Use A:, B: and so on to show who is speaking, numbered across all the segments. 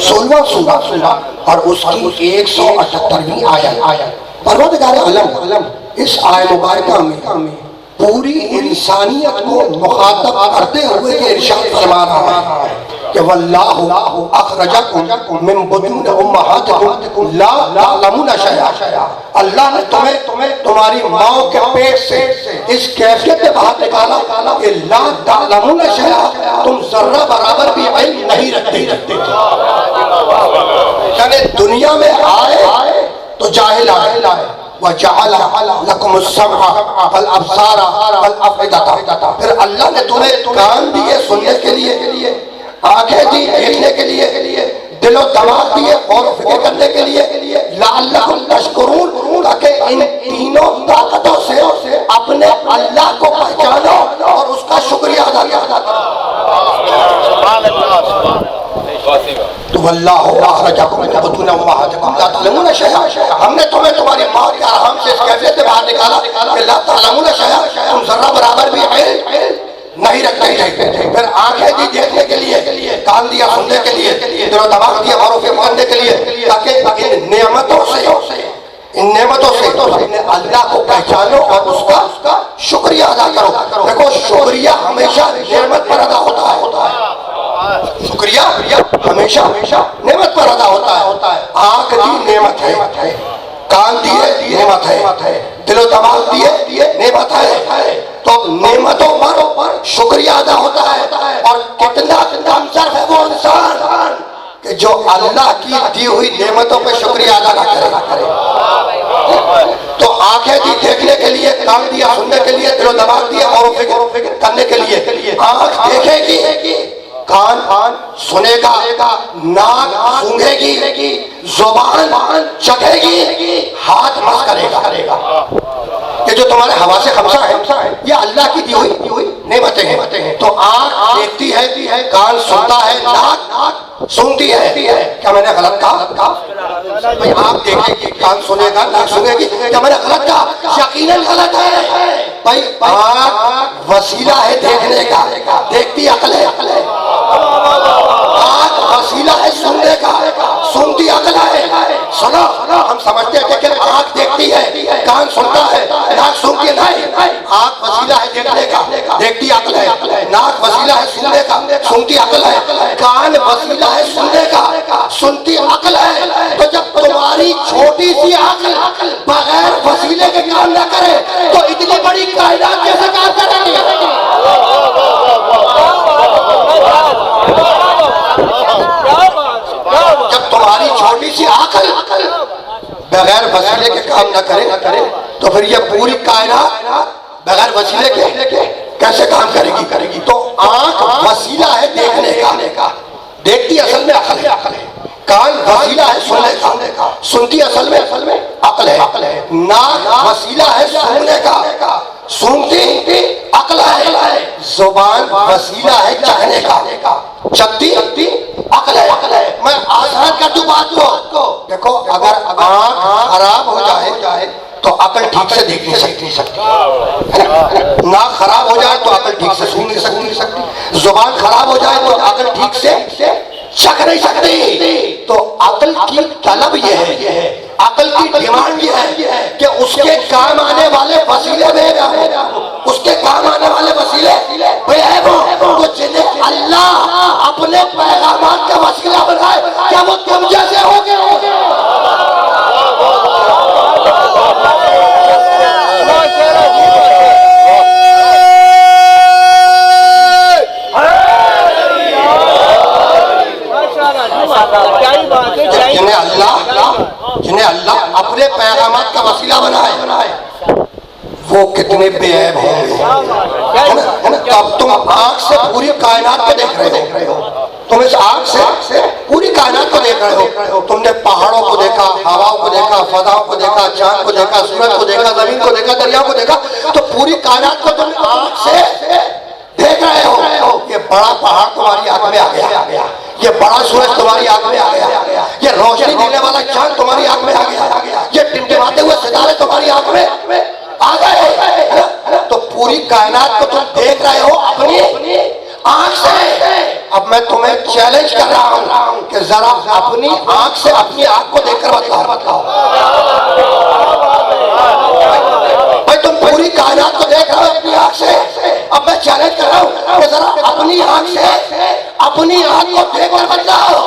A: 16वां सूरा और उसकी 178वीं आयत। परवरदिगार आलम इस आयत मुबारका में पूरी इंसानियत को मुखातब करते हुए ये इरशाद फरमा रहा है कि वल्लाहु अखरजकुम मिन बुतून उम्महातिकुम ला तालमूना शैआ। अल्लाह ने तुम्हें तुम्हारी माओ के पेट से इस कैफियत में बाहर निकाला कि ला तालमूना शैआ, तुम जर्रा बराबर भी इल्म नहीं रखते यानी दुनिया में आए तो जाहिल आए। वजअल लकुम अस्समअ वल अब्सारा वल अफइदता, फिर अल्लाह ने तुम्हें कान दिए सुनने के लिए, आंखें दी देखने के लिए, दिलो दिमाग दिए और फिक्र करने के लिए, लअल्लकुम तशकुरून, ताकि इन तीनों ताकतों से अपने अल्लाह को पहचानो और उसका शुक्रिया अदा करो। तो वल्लाहु अखरजकुम मिन बुतून उम्महातिकुम ला तालमूना शैआ, हमने तुम्हें तुम्हारी माँ के रहम से इस कैफियत से बाहर निकाला कि ला तालमूना शैआ, तुम जर्रा बराबर भी नहीं रखते थे। फिर आंखें दी देखने के लिए, कान दिया सुनने के लिए, दिलो दिमाग दिया गौर व करने के लिए, ताकि इन नेमतों से अपने अल्लाह को पहचानो और उसका शुक्रिया अदा करो। देखो शुक्रिया हमेशा नेमत पर अदा होता है, शुक्रिया हमेशा नेमत पर अदा होता है। आंख दी नेमत है, कान दिए नेमत है, दिलो दिमाग दिए नेमत है। तो नेमतों पर शुक्रिया अदा होता है। और कितना कमजोर है वो इंसान कि जो अल्लाह की दी हुई नेमतों पे शुक्रिया अदा ना करे। तो आंखें दी देखने के लिए, कान दिया सुनने के लिए, दिलो दिमाग दिया और फिक्र करने के लिए। आंख देखेगी, कान सुनेगा, नाक सूंघेगी, जुबान चखेगी, हाथ मस करेगा। ये जो तुम्हारे हवा से खमसा है ये अल्लाह की दी हुई नेमतें हैं। तो आंख देखती है, कान सुनता है, नाक सूंघती है। क्या मैंने गलत कहा? भाई आंख देखेगी, कान सुनेगा, नाक सूंघेगी, क्या मैंने गलत कहा? यकीनन गलत है। भाई आंख वसीला है देखने का, देखती अकल है। आंख वसीला है सुनने का, सुनती अकल है। सुनो, हम समझते हैं कि आंख देखती है, कान सुनता है, नाक सूंघती नहीं। आंख वसीला है देखने का, देखती अकल है। नाक वसीला है सुनने का, सुनती अकल है। कान वसीला है सुनने का, सुनती अकल है। तो जब तुम्हारी छोटी सी अकल बगैर वसीले के काम न करे तो इतनी बड़ी कायनात कैसे काम करेगी? जब तुम्हारी छोटी सी अकल बगैर वसीले के काम न करे तो फिर ये पूरी कायनात बगैर वसीले के कैसे काम करेगी? तो आंख वसीला है देखने का, देखती असल में अकल है। कान वसीला है सुनने का, सुनती असल में अकल है। नाक वसीला है सुनने का, सुनती अकल है। जुबान वसीला है चखने का, चखती अकल है। मैं आसान कर दूं बात को। देखो अगर आंख खराब हो जाए तो अकल ठीक से देख नहीं सकती, नाक खराब हो जाए तो अकल ठीक से सुन नहीं सकती, जुबान खराब हो जाए तो अकल ठीक से चख नहीं सकती। तो अकल की तलब ये है, अकल की डिमांड ये है कि उसके काम आने वाले वसीले में, उसके काम आने वाले वसीले तो जिन्हें अल्लाह अपने पैगामात का वसीला बनाए, क्या वो तुम जैसे होगे? जिन्हें अल्लाह अपने पैगामात का वसीला बनाए वो कितने बेऐब होंगे, है ना? तब तुम आंख से पूरी कायनात को देख रहे हो, तुम इस आंख से पूरी कायनात को देख रहे हो। तुमने पहाड़ों को देखा, हवाओं को देखा, फजाओं को देखा, चांद को देखा, सूरज को देखा, जमीन को देखा, दरिया को देखा। तो पूरी कायनात को तुम आंख से देख रहे हो। ये बड़ा पहाड़ तुम्हारी आंख में आ गया, ये बड़ा सूरज तुम्हारी आंख में आ गया, ये रोशनी देने वाला चांद तुम्हारी आंख में आ गया, ये टिमटिमाते हुए सितारे तुम्हारी आंख में आ गए। तो पूरी कायनात को तुम देख रहे हो अपनी आंख से। अब मैं तुम्हें चैलेंज कर रहा हूं कि जरा अपनी आंख से अपनी आंख को देखकर बताओ। भाई तुम पूरी कायनात को देख रहे हो अपनी आंख से, अब मैं चैलेंज कर रहा हूं कि जरा अपनी आंख से अपनी आंख को देखकर बताओ।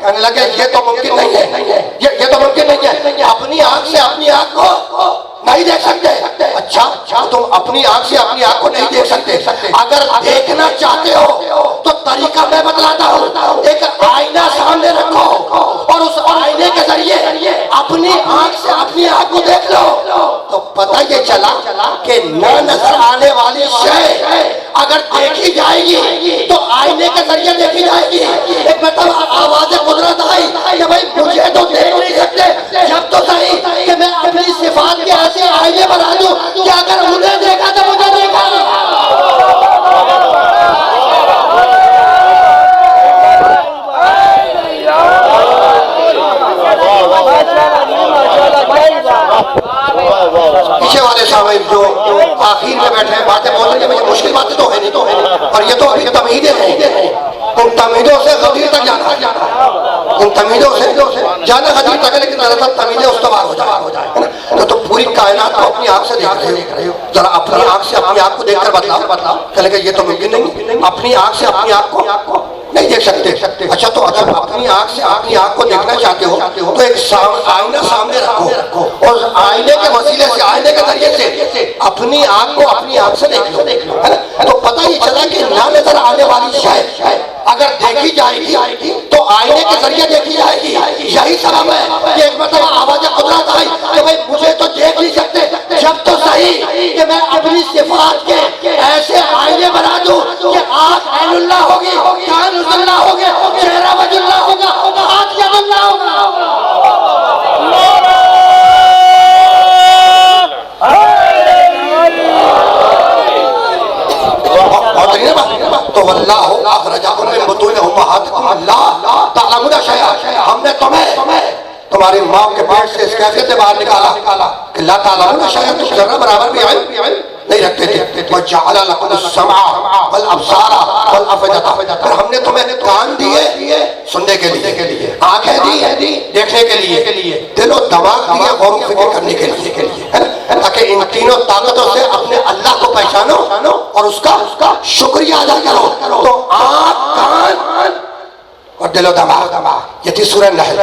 A: कहने लगे ये तो मुमकिन नहीं है, ये तो मुमकिन नहीं है, अपनी आंख से अपनी आंख को नहीं देख सकते। अच्छा तुम अपनी आंख से अपनी आंख को नहीं देख सकते, अगर देखना चाहते हो तो तरीका मैं बतलाता हूँ। एक आईना सामने रखो और उस आईने के जरिए अपनी आंख से अपनी आंख को देख लो, तो पता ये चला कि न नजर आने वाली शय अगर देखी जाएगी तो आईने के जरिए देखी जाएगी। एक मतलब आवाज कुदरत आई कि भाई मुझे तो देख नहीं सकते, जब तो सही कि मैं अपनी सिफात के ऐसे आईने बना दूं कि अगर उन्हें देखा तो मुझे देखा। पीछे वाले साहब जो आखिर में बैठे हैं बातें बोल रहे हैं, मुझे मुश्किल बातें तो है नहीं, और ये तो अभी तमीदें हैं, उन तमीदों से गदीर तक जाना, उन तमीदों से जाना गदीर तक, लेकिन दरअसल तमीदें उस्तवार हो जाए। तो पूरी कायनात को अपनी आंख से देख रहे हो, जरा अपनी आंख से अपनी आंख को देखकर बताओ। चलेगा ये तो मुमकिन नहीं, अपनी आंख से अपनी आंख को नहीं देख सकते। अच्छा तो अगर अपनी आंख से अपनी आंख को देखना चाहते हो तो एक आईना सामने रखो और आईने के वसीले से, आईने के जरिए से अपनी आंख को अपनी आंख से देख लो, है ना। तो पता ही चला कि ना नजर आने वाली शय अगर देखी जाएगी तो आईने के जरिए देखी जाएगी। यही सबब है कि एक मतलब आवाज कुदरत आई कि भाई मुझे तो देख नहीं सकते, जब तो सही कि मैं अपनी सिफात के ऐसे आईने बना दूं कि आंख ऐनुल्लाह होगी, कान उजुल्लाह होगे, चेहरा वजुल्लाह होगा, हाथ यदुल्लाह होगा। तो वल्लाहु अखरजकुम मिन बुतून उम्महातिकुम ला तअलमून शैअन, हमने तुम्हें तुम्हारी माँ के पेट से इस कैफियत से बाहर निकाला कि ला तअलमून शैअन, तुम जर्रा बराबर भी नहीं रखते थे। वजअल लकुम अस्समअ वल अबसार वल अफइदता, फिर हमने तुम्हें कान दिए सुनने के लिए, आंखें दी देखने के लिए, दिल और दिमाग दिए गौर व फिक्र करने के लिए, है ना, ताकि इन तीनों ताकतों से अपने अल्लाह को पहचानो और उसका शुक्रिया अदा करो। तो आंख, कान और दिलो दिमाग, ये थी सूरह नहल।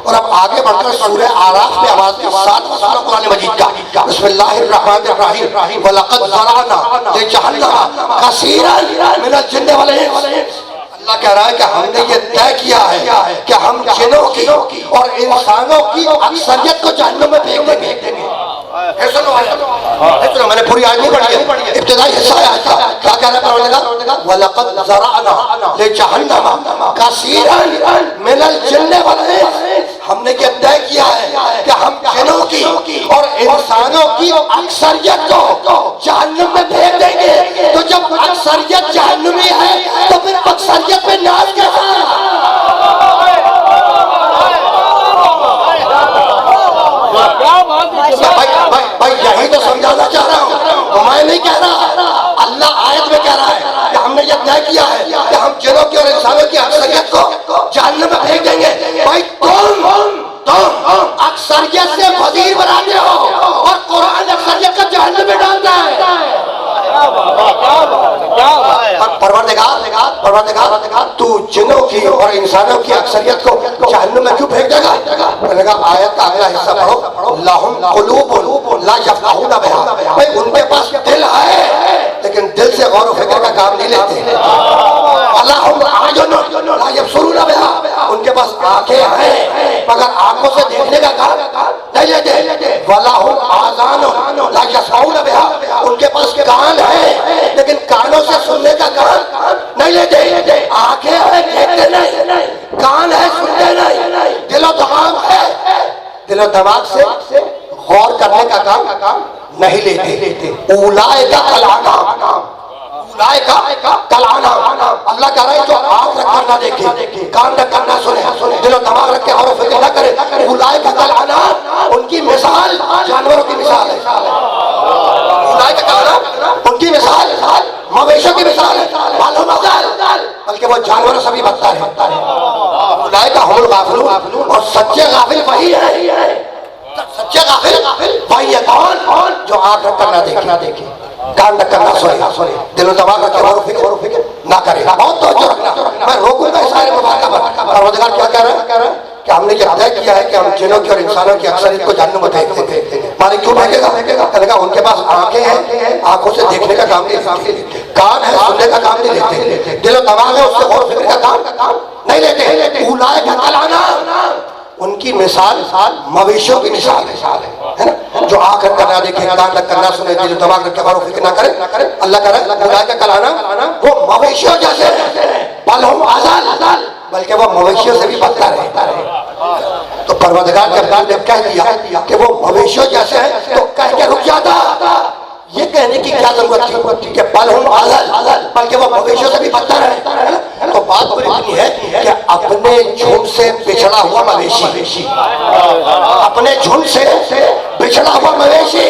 A: और अब आगे बढ़कर सूरह आराफ में आवाज में 7वां सूरह कुरान मजीद का, बिस्मिल्लाहिर्रहमानिर्रहीम, वलक़द ज़रअना लिजहन्नम कसीरन मिनल जिन्नि वल इंस। अल्लाह कह रहा है कि हमने ये तय किया है कि हम जिन्नों की और इंसानों की अक्सरियत को जहन्नम में फेंक देंगे। सुनो, मैंने पूरी आयत नहीं पढ़ी है, इब्तिदाई हिस्सा है आयत का। क्या कह रहा है परवरदिगार? वलक़द ज़रअना लिजहन्नम कसीरन मिनल जिन्नि वल इंस, हमने ये तय किया है कि हम जिन्नों की और इंसानों की अक्सरियत को जहन्नम में फेंक देंगे। तो जब अक्सरियत जहन्नमी है तो फिर अक्सरियत पे नाज कैसा? भाई यही तो समझाना चाह रहा हूँ, मैं नहीं कह रहा, अल्लाह आयत में कह रहा है कि हमने ये तय किया है कि हम जिन्नों की और इंसानों की अक्सरियत को जहन्नम में फेंक देंगे। भाई तुम अक्सरियत से वजीर बनाते हो और कुरान अक्सरियत का जहन्नम में डालता है। परवरदिगार तू जिन्नों की और इंसानों की अक्सरियत को जहन्नम में क्यों फेंक देगा? आयत का अगला हिस्सा पढ़ो, लहुम कुलूबुन ला यफ़क़हूना बिहा, भाई उनके पास दिल है लेकिन दिल से गौर व फिक्र का काम नहीं लेते। लहुम अयुनुन ला यबसुरूना बिहा, उनके पास आंखें हैं मगर आंखों से देखने का काम नहीं लेते। वलहुम आज़ानुन ला यस्मऊना बिहा, उनके पास कान है लेकिन कानों से सुनने का काम नहीं लेते। आंखें हैं देखते नहीं, कान है सुनते नहीं, दिलो दिमाग है, दिलो दिमाग से गौर करने का काम नहीं लेते। उलाइका कल अनाम, उलाइका कल अनाम। अल्लाह कह रहा है जो आंख रख कर ना देखे, कान रख कर ना सुने, दिलो दिमाग रख के और फिक्र ना करे, उलाइका कल अनाम, उनकी मिसाल जानवरों की मिसाल है। उलाइका कल अनाम, उनकी मिसाल मवेशियों की मिसाल है, बल्कि वो जानवरों हुमुल गाफिलून, और सच्चे गाफिल वही है, सच्चे गाफिल वही है। कौन? जो आंख रख कर ना देखे, कान रख कर ना सुने, दिल में दिमाग रख कर गौर फिक्र ना करे। बहुत तवज्जो रखना, मैं रोकूंगा इस सारे मुबारका पर। परवरदिगार क्या कह रहा है कि हमने ये तय किया है कि हम जिन्नों की और इंसानों की अक्सरियत को जहन्नुम में फेंक देंगे। मालिक क्यों फेंकेगा? कहेगा उनके पास आंखें हैं, आंखों से देखने का काम नहीं लेते, कान है सुनने का काम नहीं लेते, दिल दिमाग है उससे गौर फिक्र का काम नहीं लेते। उलाए का कलाना, उनकी मिसाल मवेशियों की मिसाल है ना, जो आंख रख कर ना देखे, कान रख कर ना सुने, दिल दिमाग रख कर गौर फिक्र ना करे। अल्लाह करे उलाए का कलाना वो मवेशियों जैसे है, बल हम अज़ल, बल्कि वो मवेशियों से भी बदतर है। तो परवरदिगार जब कह दिया कि वो मवेशियों जैसे है, तो कह के रुक जाता। ये कहने की क्या जरूरत थी कि बल हम अज़ल, बल्कि वो मवेशियों से भी बदतर है। तो बात पूरी इतनी है कि अपने झुंड से बिछड़ा हुआ मवेशी, अपने झुंड से बिछड़ा हुआ मवेशी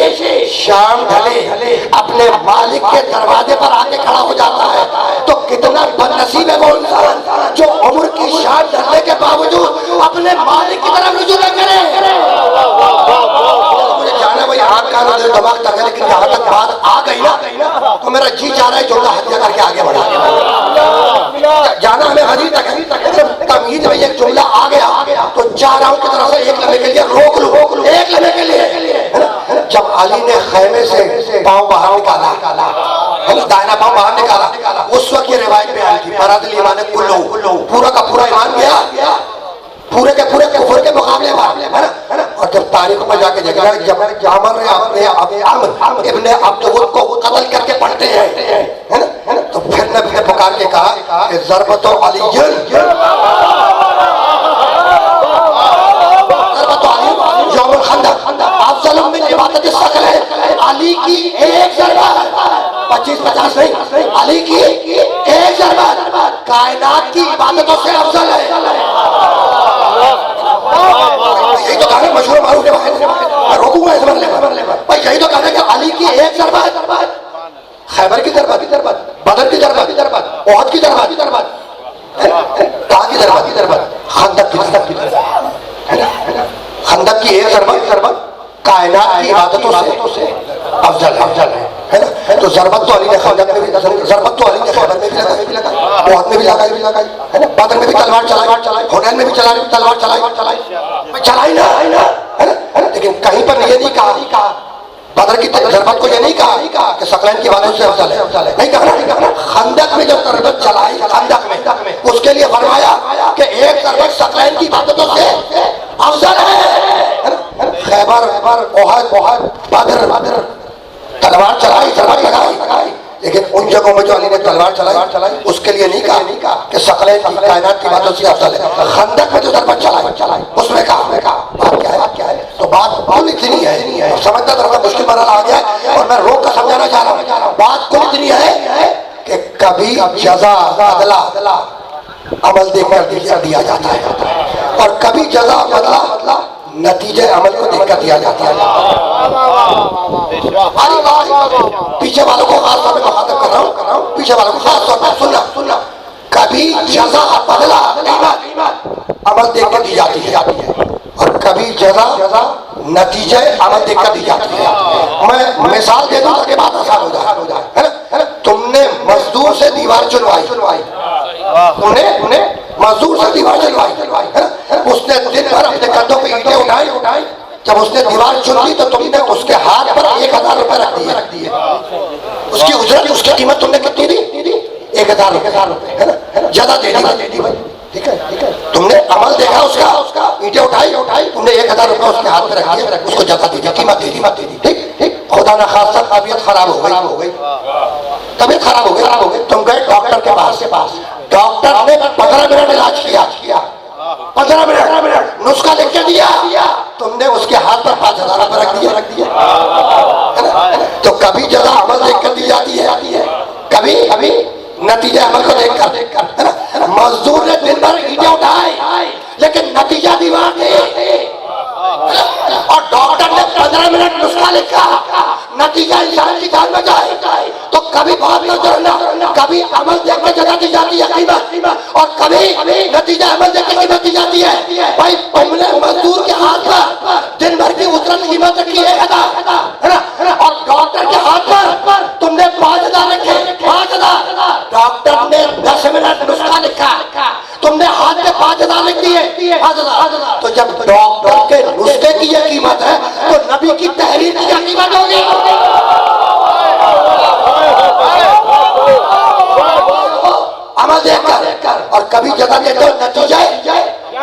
A: शाम ढले अपने मालिक के दरवाजे पर आके खड़ा हो जाता है। तो कितना बदनसीब है वो इंसान जो उम्र की शान ढलने के बावजूद अपने मालिक की तरफ रुजू न करे। मुझे जाना भाई आग का दिमाग तक है, लेकिन यहाँ तक बात आ गई ना तो मेरा जी जा रहा है जुमला हत्या करके आगे बढ़ा। जाना हमें हदी तक है, तमीज में एक जुमला आ गया तो चाह रहा हूँ की तरफ से एक लम्हे के लिए रोक लूं, एक लम्हे के लिए। जब अली ने खैमे से पाँव बाहर निकाला, दाहिना पाँव बाहर निकाला, उस वक्त ये रिवायत में आई थी बरादल ईमान कुल्लू, पूरा का पूरा ईमान गया, पूरे के पूरे कुफर के मुकाबले है ना। और जब तारीख में जाके देखा जब जामर ने इब्ने अब्दुल को कत्ल करके पढ़ते हैं है ना, तो फिर नबी ने पुकार के कहा कि ज़रबतो अलीयन, ज़रबतो अली यौमुल खंदक अफ़ज़ल मिन इबादत सकल है। अली की एक ज़रबा 25-50 नहीं, अली की एक ज़रबा कायनात की इबादतों से अफजल है। यही तो कहना मशहूर मारूफ मैं रोकूंगा इस मरले पर। यही तो कहना कि अली की एक ज़रबा, खैबर की ज़रबा, बदर की ज़रबा, ओहद की ज़रबा, कहाँ की ज़रबा, खंदक की खंदक की एक ज़रबा कायनात की इबादतों से अफजल है ना। तो ज़रबत तो अली ने खंदक में भी, ज़रबत तो अली ने खैबर में भी लगा, ओहद में भी लगाई है ना, बदर में भी तलवार चलाई, हुनैन में भी तलवार चलाई ना है ना। लेकिन कहीं पर ये नहीं कहा, बदर की ज़रबत को ये नहीं कहा कि सकलैन की बातों से अफजल है, नहीं कहा। खंदक में जब ज़रबत चलाई, खंदक में उसके लिए फरमाया कि एक ज़रबत सकलैन की बातों से अफजल है। खैबर, ओहद, बदर तलवार चलाई, तलवार लगाई, लेकिन उन जगहों में जो अली ने तलवार चलाई उसके लिए नहीं कहा कि सकलैन की कायनात की बातों से अफजल है। खंदक में जो ज़रबत चलाई उसमें कहा बात क्या है। तो बात कुल इतनी है, समझना थोड़ा मुश्किल बना आ गया है और मैं रोक कर समझाना चाह रहा हूँ। बात कुल इतनी है कि कभी जज़ा बदला अमल देखकर दिया जाता है, और कभी जज़ा बदला नतीजे अमल को देखकर दिया जाता है। पीछे वालों को खास तौर पर मुखातिब कर रहा हूँ, पीछे वालों को खास तौर पर सुनना, कभी जज़ा बदला अमल देखकर दी जाती है, और कभी जज़ा नतीजे अमल देखकर दी जाती है। मैं मिसाल दे दूं ताकि बात आसान हो जाए, है ना। तुमने मजदूर से दीवार चुनवाई, तुमने मजदूर से दीवार चुनवाई है ना। उसने दिन भर अपने कंधों पे ईंटें उठाई, जब उसने दीवार चुन ली तो तुमने उसके हाथ पर 1000 रुपए रख दिए। उसकी उजरत, उसकी कीमत तुमने कितनी दी? 1000 रुपए है ना, ज्यादा दे दी भाई, ठीक है। तुमने अमल देखा उसका, ईंटें उठाई, तुमने 1000 रुपए उसके हाथ में रख दिया, उसको ज्यादा दे दिया, कीमत दे दी, ठीक। खुदा ना खासा तबीयत खराब हो गई, तबीयत खराब हो गई, तुम गए डॉक्टर के पास, डॉक्टर ने 15 मिनट इलाज किया, 15 मिनट नुस्खा लिख के दिया, तुमने उसके हाथ पर 5000 रुपए रख दिए। तो कभी जज़ा अमल देख कर दी जाती है, कभी नतीजा अमल को देखकर, है ना। मजदूर ने दिन भर ईंटें उठाई लेकिन नतीजा दीवार थी, और डॉक्टर ने 15 मिनट नुस्खा लिखा, नतीजा इंसान की जान में जाए। तो कभी बात न करना, कभी अमल देख के जगह दी जाती है कीमत, और कभी नतीजा अमल देख के कीमत दी जाती है। भाई तुमने मजदूर के हाथ पर दिन भर की उजरत कीमत रखी है ना, और डॉक्टर के हाथ पर तुमने 5,000 रखे, 5,000। डॉक्टर ने 10 मिनट नुस्खा लिखा, तुमने हाथ में 5,000 लिख दिए, 5,000। तो जब डॉक्टर के नुस्खे की ये कीमत है तो नबी की तहरीर की क्या कीमत होगी? अमल देखकर, और कभी जगह देते हो नतीजा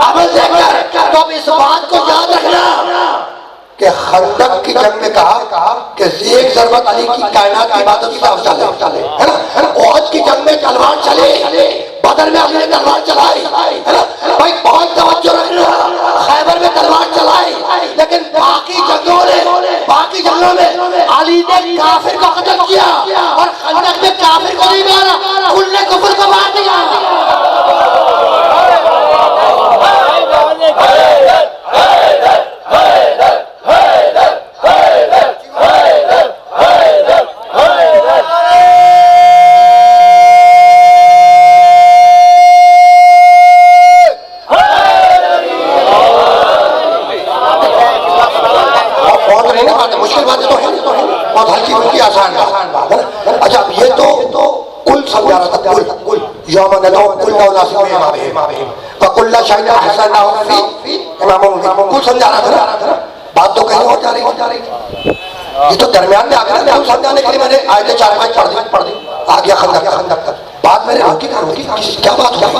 A: अमल देखकर। तो अब इस बात को याद रखना कि खंदक की जंग में कहा कि ज़ेक ज़रबत अली की कायनात की इबादत से अफजल है ना। ओहद की जंग में तलवार चले, बदर में हमने तलवार चलाई, है ना भाई, बहुत तवज्जो रखना। खैबर में तलवार चलाई, लेकिन बाकी जंगों में अली ने काफिर को कत्ल किया, और खंदक में काफिर को नहीं मारा, कुल्ले कुफर को मार दिया। मुश्किल बात तो है, बहुत हल्की फुल्की आसान बात है ना। अच्छा, ये तो कुल समझा रहा था, कुल यौमन लो कुल नासिब में इमाम फकुल्ला शाहिद हसन फी इमाम, कुल समझा रहा था ना। बात तो कहीं और जा रही। ये तो दरमियान में आकर कुल समझाने के लिए मैंने आयतें 4-5 पढ़ दी, आ गया खंदक तक। बात मैंने रोकी, क्या बात हो रही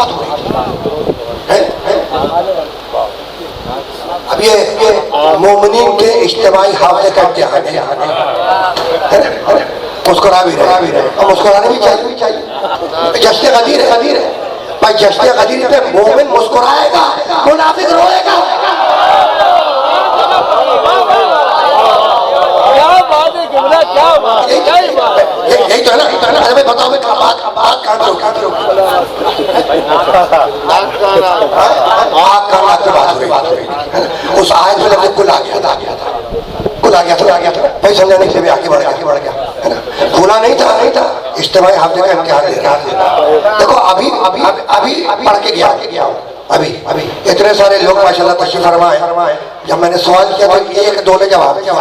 A: है? अब ये मोमिनीन के इज्तिमाई हावले का इम्तिहान है। मुस्कुरा भी रहे, और मुस्कुराने भी चाहिए। जश्न गदीर है भाई, जश्न गदीर पे मोमिन मुस्कुराएगा, मुनाफिक रोएगा। यही तो है ना। अरे भाई बताओ, बात कहाँ करो बात हो रही। उस आयत में जब कुल आ गया था भाई, समझाने के लिए आगे बढ़ गया है ना। भूला नहीं था इज्तिमाई हाफिज़ का इम्तिहान लेना। देखो अभी पढ़ के गया अभी इतने सारे लोग माशाल्लाह तशरीफ फरमाए। जब मैंने सवाल किया तो 1-2 ने जवाब दिया।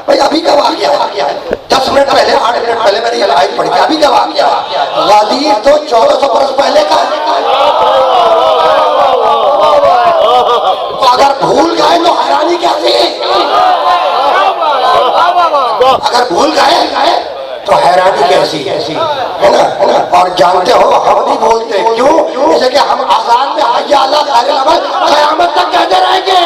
A: भाई अभी का वाक़या है, 10 मिनट पहले 8 मिनट पहले मैंने ये आयत पढ़ी थी। अभी का वाक़या गदीर तो 1400 बरस पहले का है। तो अगर भूल गए तो हैरानी कैसी? अगर भूल गए तो हैरानी कैसी है ना। और जानते हो हम नहीं बोलते, क्यों? जैसे कि हम आजान में हय्या अला खैरुल अमल क़यामत तक कहते रहेंगे।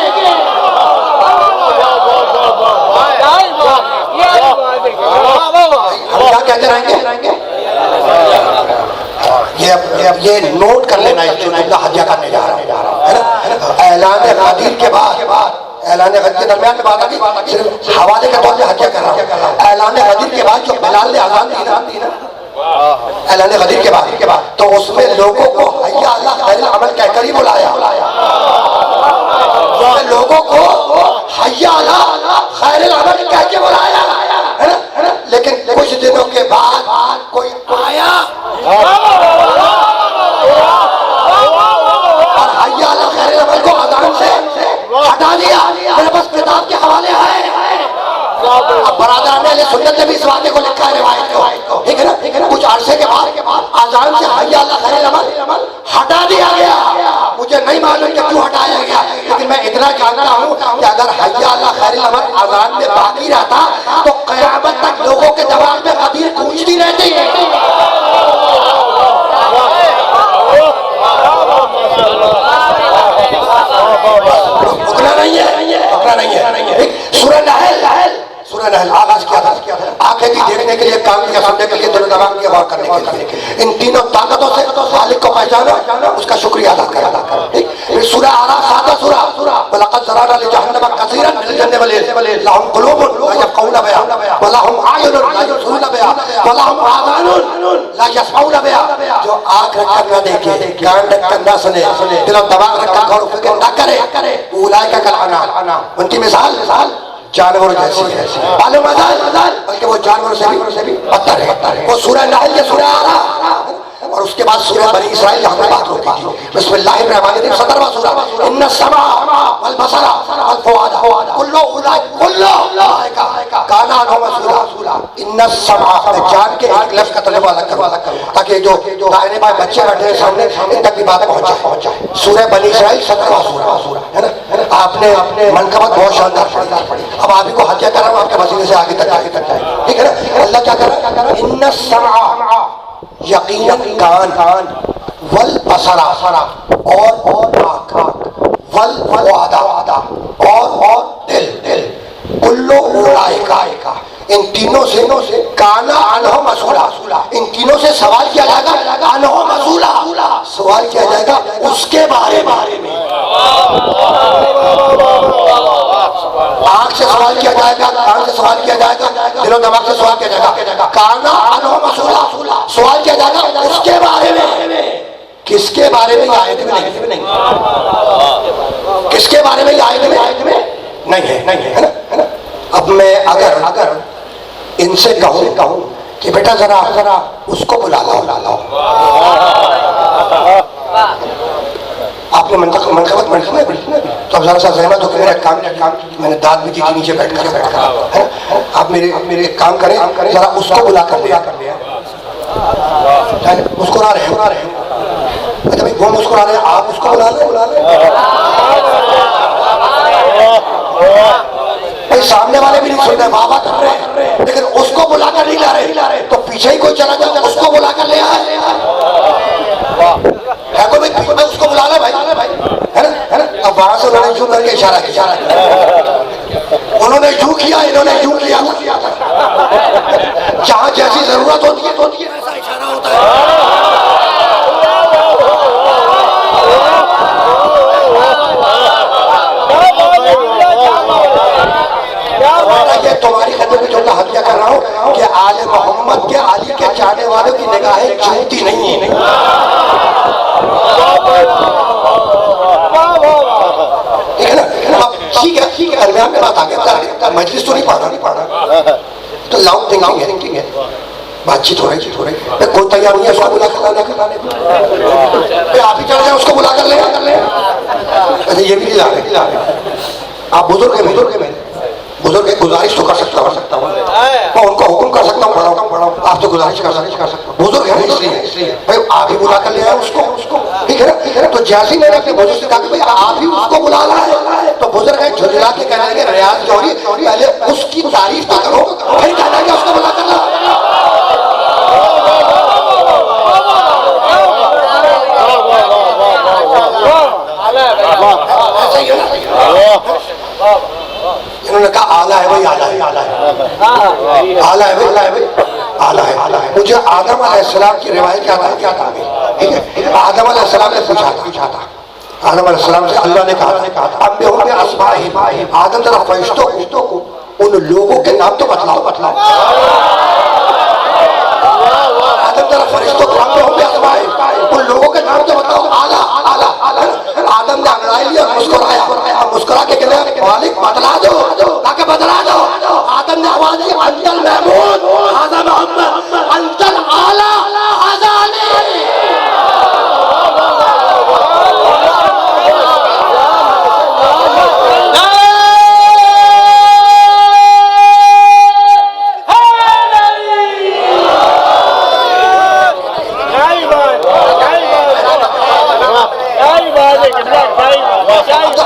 A: हम क्या कहते रहेंगे? ये नोट कर लेना, जो जुमला हदिया करने जा रहा है ना। ऐलान गदीर के बाद, ऐलान गदीर के दरमियान में बात आ गई, सिर्फ हवाले के तौर पे हत्या कर रहा हूं। ऐलान गदीर के बाद जो बिलाल ने अज़ान दी ना, ऐलान गदीर के बाद तो उसमें लोगों को हय्या अला खैरुल अमल कहकर ही बुलाया। लोगों को हय्या अला खैरुल अमल कह के बुलाया, है ना। लेकिन कुछ दिनों के बाद कोई आया और हय्या अला खैरुल अमल को अज़ान से हटा दिया। मेरे पास किताब के हवाले हैं। अब बरादरान अहले सुन्नत ने भी इस वाक़े को लिखा है, रिवायत को, ठीक है ना। कुछ अरसे के बाद अज़ान से हय्या अला खैरुल अमल हटा दिया गया। मुझे नहीं मालूम कि क्यों हटाया गया, लेकिन मैं इतना जानता हूँ कि अगर हय्या अला खैरुल अमल अज़ान में बाकी रहता तो क़यामत तक लोगों के दिमाग में गदीर गूंजती रहती है। रुकना नहीं है। सूरह नहल आगाज किया था, आंखें भी देखने के लिए, कान भी सुनने के लिए, दिल दिमाग की गौर करने के लिए। इन तीनों ताकतों से खालिक को पहचाना, उसका शुक्रिया अदा कर। सूरह आराफ सादा सूरह, वलक़द ज़रअना लिजहन्नम कसीरन मिनल जिन्नि वल इंस लहुम क़ुलूबुन ला यफ़क़हूना बिहा व लहुम अयुनुन ला युबसिरूना बिहा व लहुम आज़ानुन ला यस्मऊना बिहा। जो आँख रखकर न देखे, कान रखकर न सुने, दिल और दिमाग रखकर गौर व फिक्र न करे, उलाइका कल अनाम, उनकी मिसाल जानवरों जैसी मालूम मजाल, बल्कि वो जानवरों से भी बदतर है। वो सूरह नाहल के सूरह आ रहा और उसके बाद सूरह बनी इसराइल जहां पर बात होती थी। बिस्मिल्लाहिर्रहमानिर्रहीम 17वां सूरह, इन्ना समा वल बसरा वल फुआदा कुल्लु उलाइका काना अनहु मसूला। इन्ना समा, जान के एक लफ्ज का तर्जुमा अलग करो ताकि जो दाहिने बाएं बच्चे बैठे हैं सामने इन तक भी बात पहुंच जाए। सूरह बनी इसराइल 17वां सूरह है ना। आपने मनकबत बहुत शानदार पढ़ी। अब आप ही को हत्या कर रहा हूं आपके वसीले से आगे तक जाए, ठीक है ना। अल्लाह क्या कर रहा है, इन्ना समा यकीनन कान, वल बसरा और आँख, वल फुआदा और दिल, कुल्लु उलाइका, इन तीनों से काना अनहु मसूला, इन तीनों से सवाल किया जाएगा। अनहु मसूला, सवाल किया जाएगा उसके बारे में। आँख से सवाल किया जाएगा, कान से सवाल किया जाएगा, दिलो दिमाग से सवाल किया जाएगा। काना अनहु मसूला, सवाल किया जाएगा उसके बारे में। किसके बारे में? आयत में नहीं, किसके बारे में? आयत में नहीं है ना। अब मैं अगर इनसे कहूं कि बेटा जरा उसको बुला लाओ, आपने मनकबत पढ़ी तो अब जरा सा सहमत हो कि मेरा काम मैंने दाद भी के नीचे बैठ कर आप मेरे काम करें, जरा उसको बुला कर लिया, मुस्कुरा रहे हैं। अच्छा भाई वो मुस्कुरा रहे हैं, आप उसको बुला ले। भाई सामने वाले भी नहीं सुन रहे, वाह कर रहे हैं, लेकिन उसको बुला कर नहीं ला रहे। तो पीछे ही कोई चला जाए उसको बुला कर ले आए। भाई उसको बुला ले भाई, है ना। अब वहां से उन्होंने यूं करके इशारा किया, उन्होंने यूं किया, इन्होंने यूं किया। जहां जैसी जरूरत होती है ऐसा इशारा होता है। ये तुम्हारी खदमत में जो हत्या कर रहा हूँ कि आले मोहम्मद के अली के चाहने वालों की निगाहें झूठी नहीं है। ठीक है ना। ठीक है, दरमियान में बात आ गया, मजलिस तो नहीं पढ़ा तो लाउड थिंकिंग है, बातचीत हो रही। कोई तैयार नहीं है उसको बुला कर लाने, आप ही चले जाए उसको बुला कर ले। अच्छा ये भी ला रहे आप बुजुर्ग है, बुजुर्ग गुजारिश तो कर सकता हूँ, मैं उनको हुक्म कर सकता हूँ, पढ़ाऊँ, आप तो गुजारिश कर सकता हूँ। बुजुर्ग है इसलिए भाई आप ही बुला कर ले आए उसको, ठीक है ना। तो जैसे मैंने अपने बुजुर्ग से कहा कि भाई आप ही उसको बुला लाए, तो बुजुर्ग है झुंझला के कहने लगे, रियाज जौहरी पहले उसकी तारीफ तो करो, फिर कहना कि उसको बुला कर ला। इन्होंने कहा आला है भाई, आला है। मुझे आदम अलैहिस्सलाम की रिवायत क्या था, ठीक है। आदम अलैहिस्सलाम ने पूछा था, आदम अलैहिस्सलाम से अल्लाह ने कहा था अब बेहों अस्माए, आदम जरा फरिश्तों को उन लोगों के नाम तो बतलाओ। आदम जरा फरिश्तों के नाम होंगे अस्माए, उन लोगों के नाम तो बताओ। आला आदम ने अंगड़ाई लिया, मुस्कुरा के कहने मालिक बतला दो, ताकि बतला दो। आदम ने आवाज दी अंतल महमूद हाज़ा मोहम्मद अंतल आला हाज़ा अली।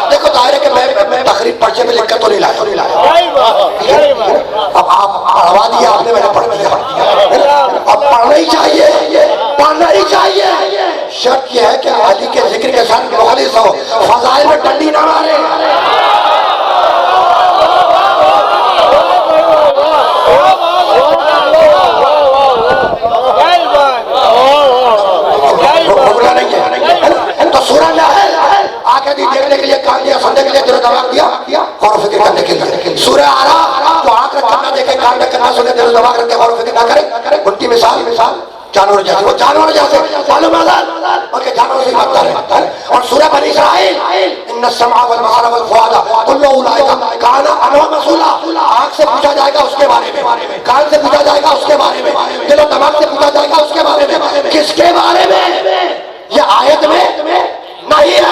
A: देखो दायरे के मैं तकरीब पर्चे में लिखकर तो नहीं लाया। अब आप पढ़वा दिया आपने, मैंने पढ़ दिया। अब पढ़ना ही चाहिए। शर्त यह है कि अली के जिक्र के साथ मुखालिफ हो, फजाइल में डंडी ना मारे। तो सूरह नाहल आके देखने के लिए, कान दिया, सुनने के लिए, दिल दिमाग दिया, गौर फिक्र करने के लिए। सूरह आराफ तो आंख रखना देखे, कान रखना सुने, दिल दिमाग रखे, गौर फिक्र ना करे, घुट्टी में मिसाल जानवर जैसे, वो जानवर जैसे मालूम है जानवर से भागता है। और सूरह बनी इसराइल इन्ना समा वल बसरा वल फुआदा कुल्लु उलाइका काना अनहु मसूला, आंख से पूछा जाएगा उसके बारे में, कान से पूछा जाएगा उसके बारे में, दिल और दिमाग से पूछा जाएगा उसके बारे में। किसके बारे में? ये आयत में नहीं है।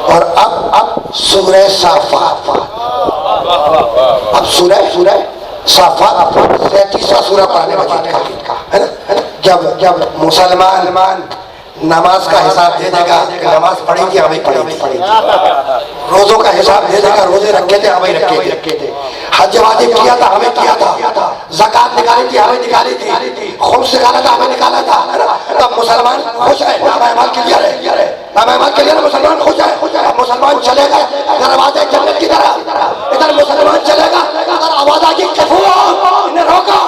A: और अब सूरह साफात, अब सूरह साफात 37वां सूरह पढ़ने मजीद का है ना। जब मुसलमान नमाज का हिसाब दे देगा कि नमाज पढ़ी थी, हमें पढ़ी थी, रोजों का हिसाब दे देगा, रोजे रखे थे, हमें रखे थे, हज वाजिब किया था, हमें किया था, ज़कात निकाली थी, हमें निकाली थी, खुम्स निकाला था, हमें निकाला था, तब मुसलमान खुश है, नामा क्लियर है, नामा क्लियर है, मुसलमान खुश है। मुसलमान चलेगा दरवाजे जन्नत की तरफ, इधर मुसलमान चलेगा, अगर आवाज आ गई इन्हें रोको,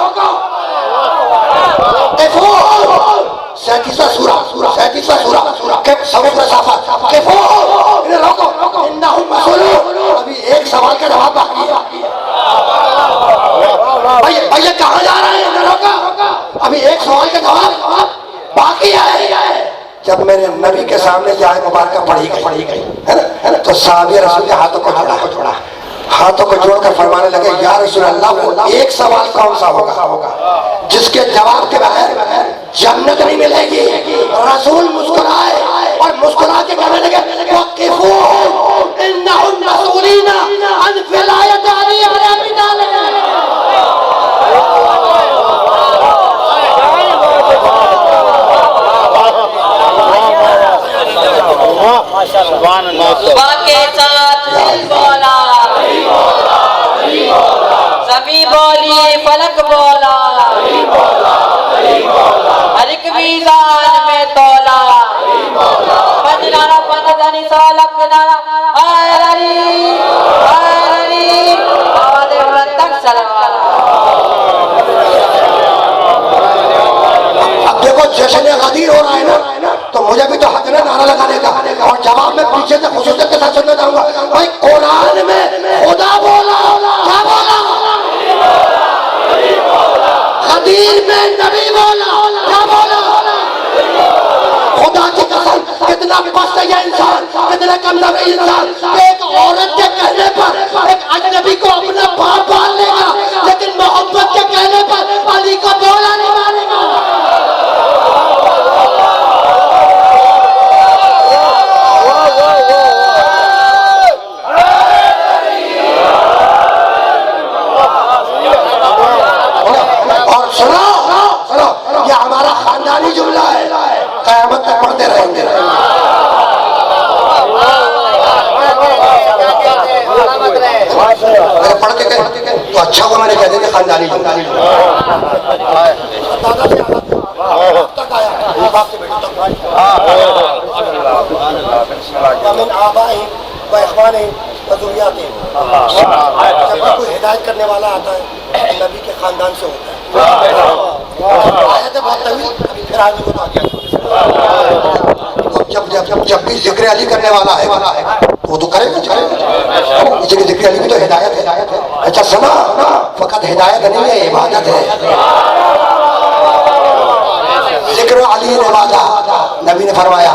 A: 37वां सूरह के सूरह साफात इन्हें रोको, इन्नहुम मसूलून। अभी एक सवाल का जवाब बाकी है। भैया कहाँ जा रहे हैं? इन्हें रोको, अभी एक सवाल का जवाब बाकी है। जब मेरे नबी के सामने जाए मुबारक पढ़ी गई है ना, तो साहबे रसूल के हाथों को जोड़ा, हाथों को जोड़कर फरमाने लगे, या रसूल अल्लाह, वो एक सवाल कौन सा होगा जिसके जवाब के बगैर जन्नत नहीं मिलेगी? रसूल मुस्कुराए और मुस्कुरा के कहने लगे, वक़िफू इन्नहुम मसूलीना अन विलायत अली अबी तालिब।
B: सुबह के साथ बोला, सभी बोलिए फलक बोला, हर एक मीज़ान में तोला, पंजनारा पंजदानी सालक नारा आयरनी आवाज़ बुलंद तक सलवार।
A: अब देखो जश्न गदीर हो रहा है ना, तो मुझे भी तो हक है नारा लगाने का, और जवाब में पीछे से खुसूसियत के साथ सुनना चाहूंगा। भाई कुरान में खुदा बोला, क्या बोला? गदीर में नबी बोला, क्या बोला? खुदा की कसम, कितना पस्त है ये इंसान, कितना कमजोर है इंसान। एक औरत के कहने पर एक अजनबी को अपना बाप मान लेगा, लेकिन मोहब्बत के कहने पर अली को बोला नहीं मानेगा। और सुनो, ये हमारा खानदानी जुमला है, क़यामत तक पढ़ते रहेंगे। अगर पढ़ के तो अच्छा हुआ, मैंने कह दिया खानदानी जुमला। जब कोई हिदायत करने वाला आता है नबी के खानदान से होता है, आयत बहुत तवील, अभी फिर आगे को आ गया। जब भी जिक्र अली करने वाला है वो तो करेगा, इसलिए जिक्र अली भी तो हिदायत है। अच्छा सुना, फकत हिदायत नहीं है, इबादत है। जिक्र अली रिवाजा नबी ने फरमाया,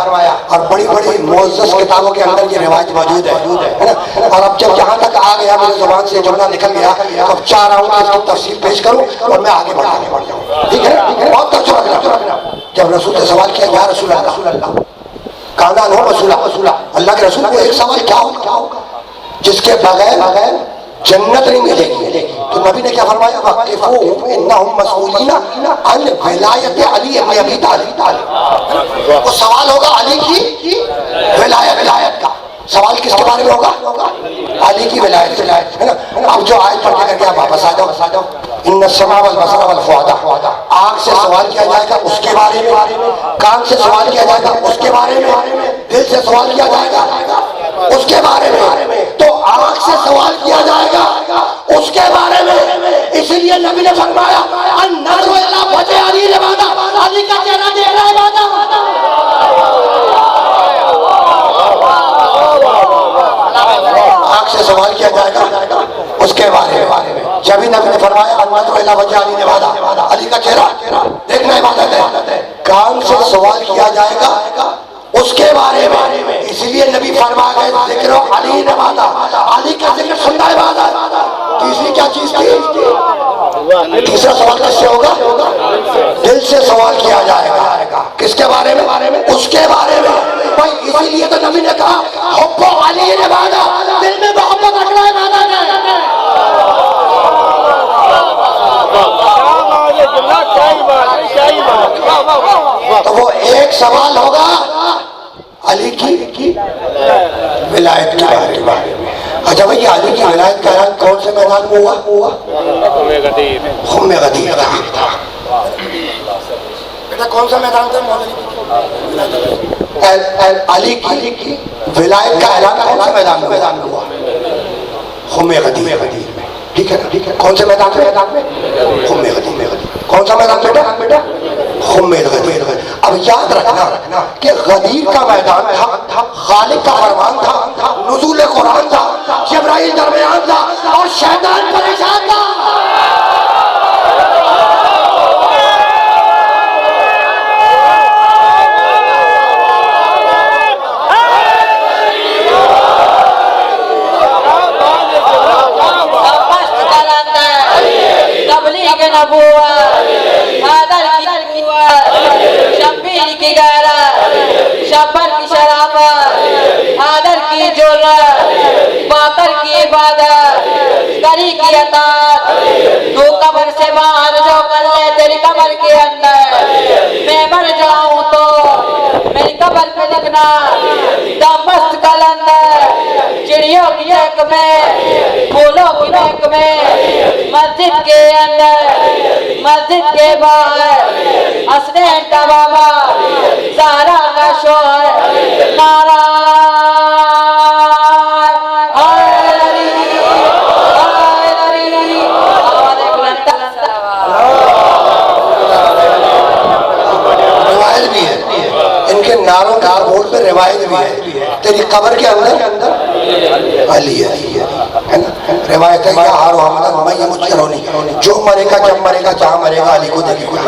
A: और बड़ी बड़ी मुअज़्ज़ज़ किताबों के अंदर ये रिवायत मौजूद है ना। और अब जब जहाँ तक आ गया, मेरी जुबान से जुमला निकल गया, अब चाह रहा हूँ कि इसकी तफसील पेश करूँ और मैं आगे बढ़ जाऊँ। ठीक है, बहुत तवज्जो रखना। जब रसूल से सवाल किया, या रसूल अल्लाह, काना नो मसूला, अल्लाह के रसूल को एक सवाल क्या होगा जिसके बगैर जन्नत नहीं मिलेगी? तो नबी ने क्या फरमाया, वक़िफू इन्नहुम मसूलीना अन विलायत अली इब्न अबी तालिब। वो सवाल होगा अली की विलायत का। सवाल किसके बारे में होगा? अली की विलायत, है ना। अब जो आयत पढ़ के आप वापस आ जाओ, इन्ना समा वल बसरा वल फुआदा, आँख से सवाल किया जाएगा उसके बारे में, कान से सवाल किया जाएगा उसके बारे में, दिल से सवाल किया जाएगा उसके बारे में, तो आँख से सवाल किया जाएगा उसके बारे में। इसीलिए नबी ने फरमाया, अन्नज़्रु इला वजहि अली इबादत, अली का चेहरा देखना इबादत। आँख से सवाल किया जाएगा उसके बारे में। जब भी नबी ने फरमाया अली ने वादा, अली का चेहरा देखना इबादत है। कान से सवाल किया जाएगा उसके बारे में, इसलिए नबी फरमा गए जिक्र अली ने वादा, अली का जिक्र सुनना इबादत। तीसरी क्या चीज थी? तीसरा सवाल किससे होगा? दिल से सवाल किया जाएगा। किसके बारे में? उसके बारे में। भाई इसीलिए तो नबी ने कहा हुब्बो अली ने वादा, दिल में मोहब्बत रखना इबादत है। तो वो एक सवाल होगा अली की विलायत के बारे में। अच्छा भैया, अली की विलायत का ऐलान कौन से मैदान में हुआ? खुम्मे गदीर था। बेटा कौन सा मैदान था? अली की विलायत का ऐलान कौन से मैदान में हुआ? खुम्मे गदीर में। ठीक है। कौन से मैदान में? खुम्मे गदीर। कौन सा मैदान बेटा? खुम्मे गदीर। अब याद रखना कि गदीर का मैदान था, खालिक का फरमान था, नुज़ूल कुरान था, जिब्राइल दरमियान था और शैतान परेशान था।
B: शब्बीर की गारा, शब्बर की शराफत, आदर की जुर्रत, बाकर की इबादत, करी की अतात, तू कब्र से बाहर जो कर ले तेरी कब्र के अंदर, मैं मर जाऊं तो मेरी कब्र पे लगना, दमस्त कलंदर, चिड़ियों की चहक में, फूलों की महक में, मस्जिद के अंदर, मस्जिद के बाहर, हसनैन का बाबा, ज़हरा का शोहर, नारा
A: इनके नारों का बोर्ड पे रिवायत भी है। तेरी कब्र के अंदर अली है ना, रिवायत है या हारो हमला मैं ये मुझे रोनी, जो मरेगा जब मरेगा जहाँ मरेगा अली को देखेगा।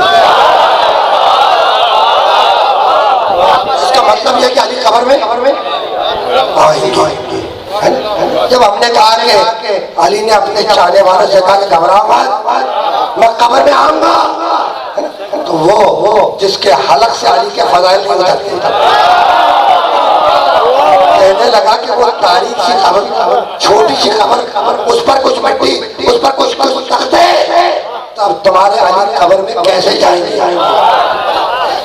A: इसका मतलब यह कि अली कब्र में आएंगे। जब हमने कहा कि अली ने अपने चाहने वालों से कहा कि घबराओ मत, मैं कब्र में आऊंगा, तो वो जिसके हलक से अली के फजाइल नहीं उतरते, कहने लगा कि वो तारीख सी खबर, छोटी सी खबर, उस पर कुछ मिट्टी, उस पर कुछ तख्ते, तब तुम्हारे अली कब्र में कैसे जाएंगे?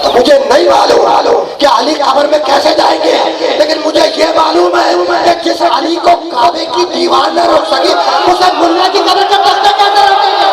A: तो मुझे नहीं मालूम कि अली कब्र में कैसे जाएंगे, लेकिन मुझे ये मालूम है कि जिस अली को काबे की दीवार न रोक सकी, उसे मुल्ला की कब्र का तख्ता कैसे रोकेगा?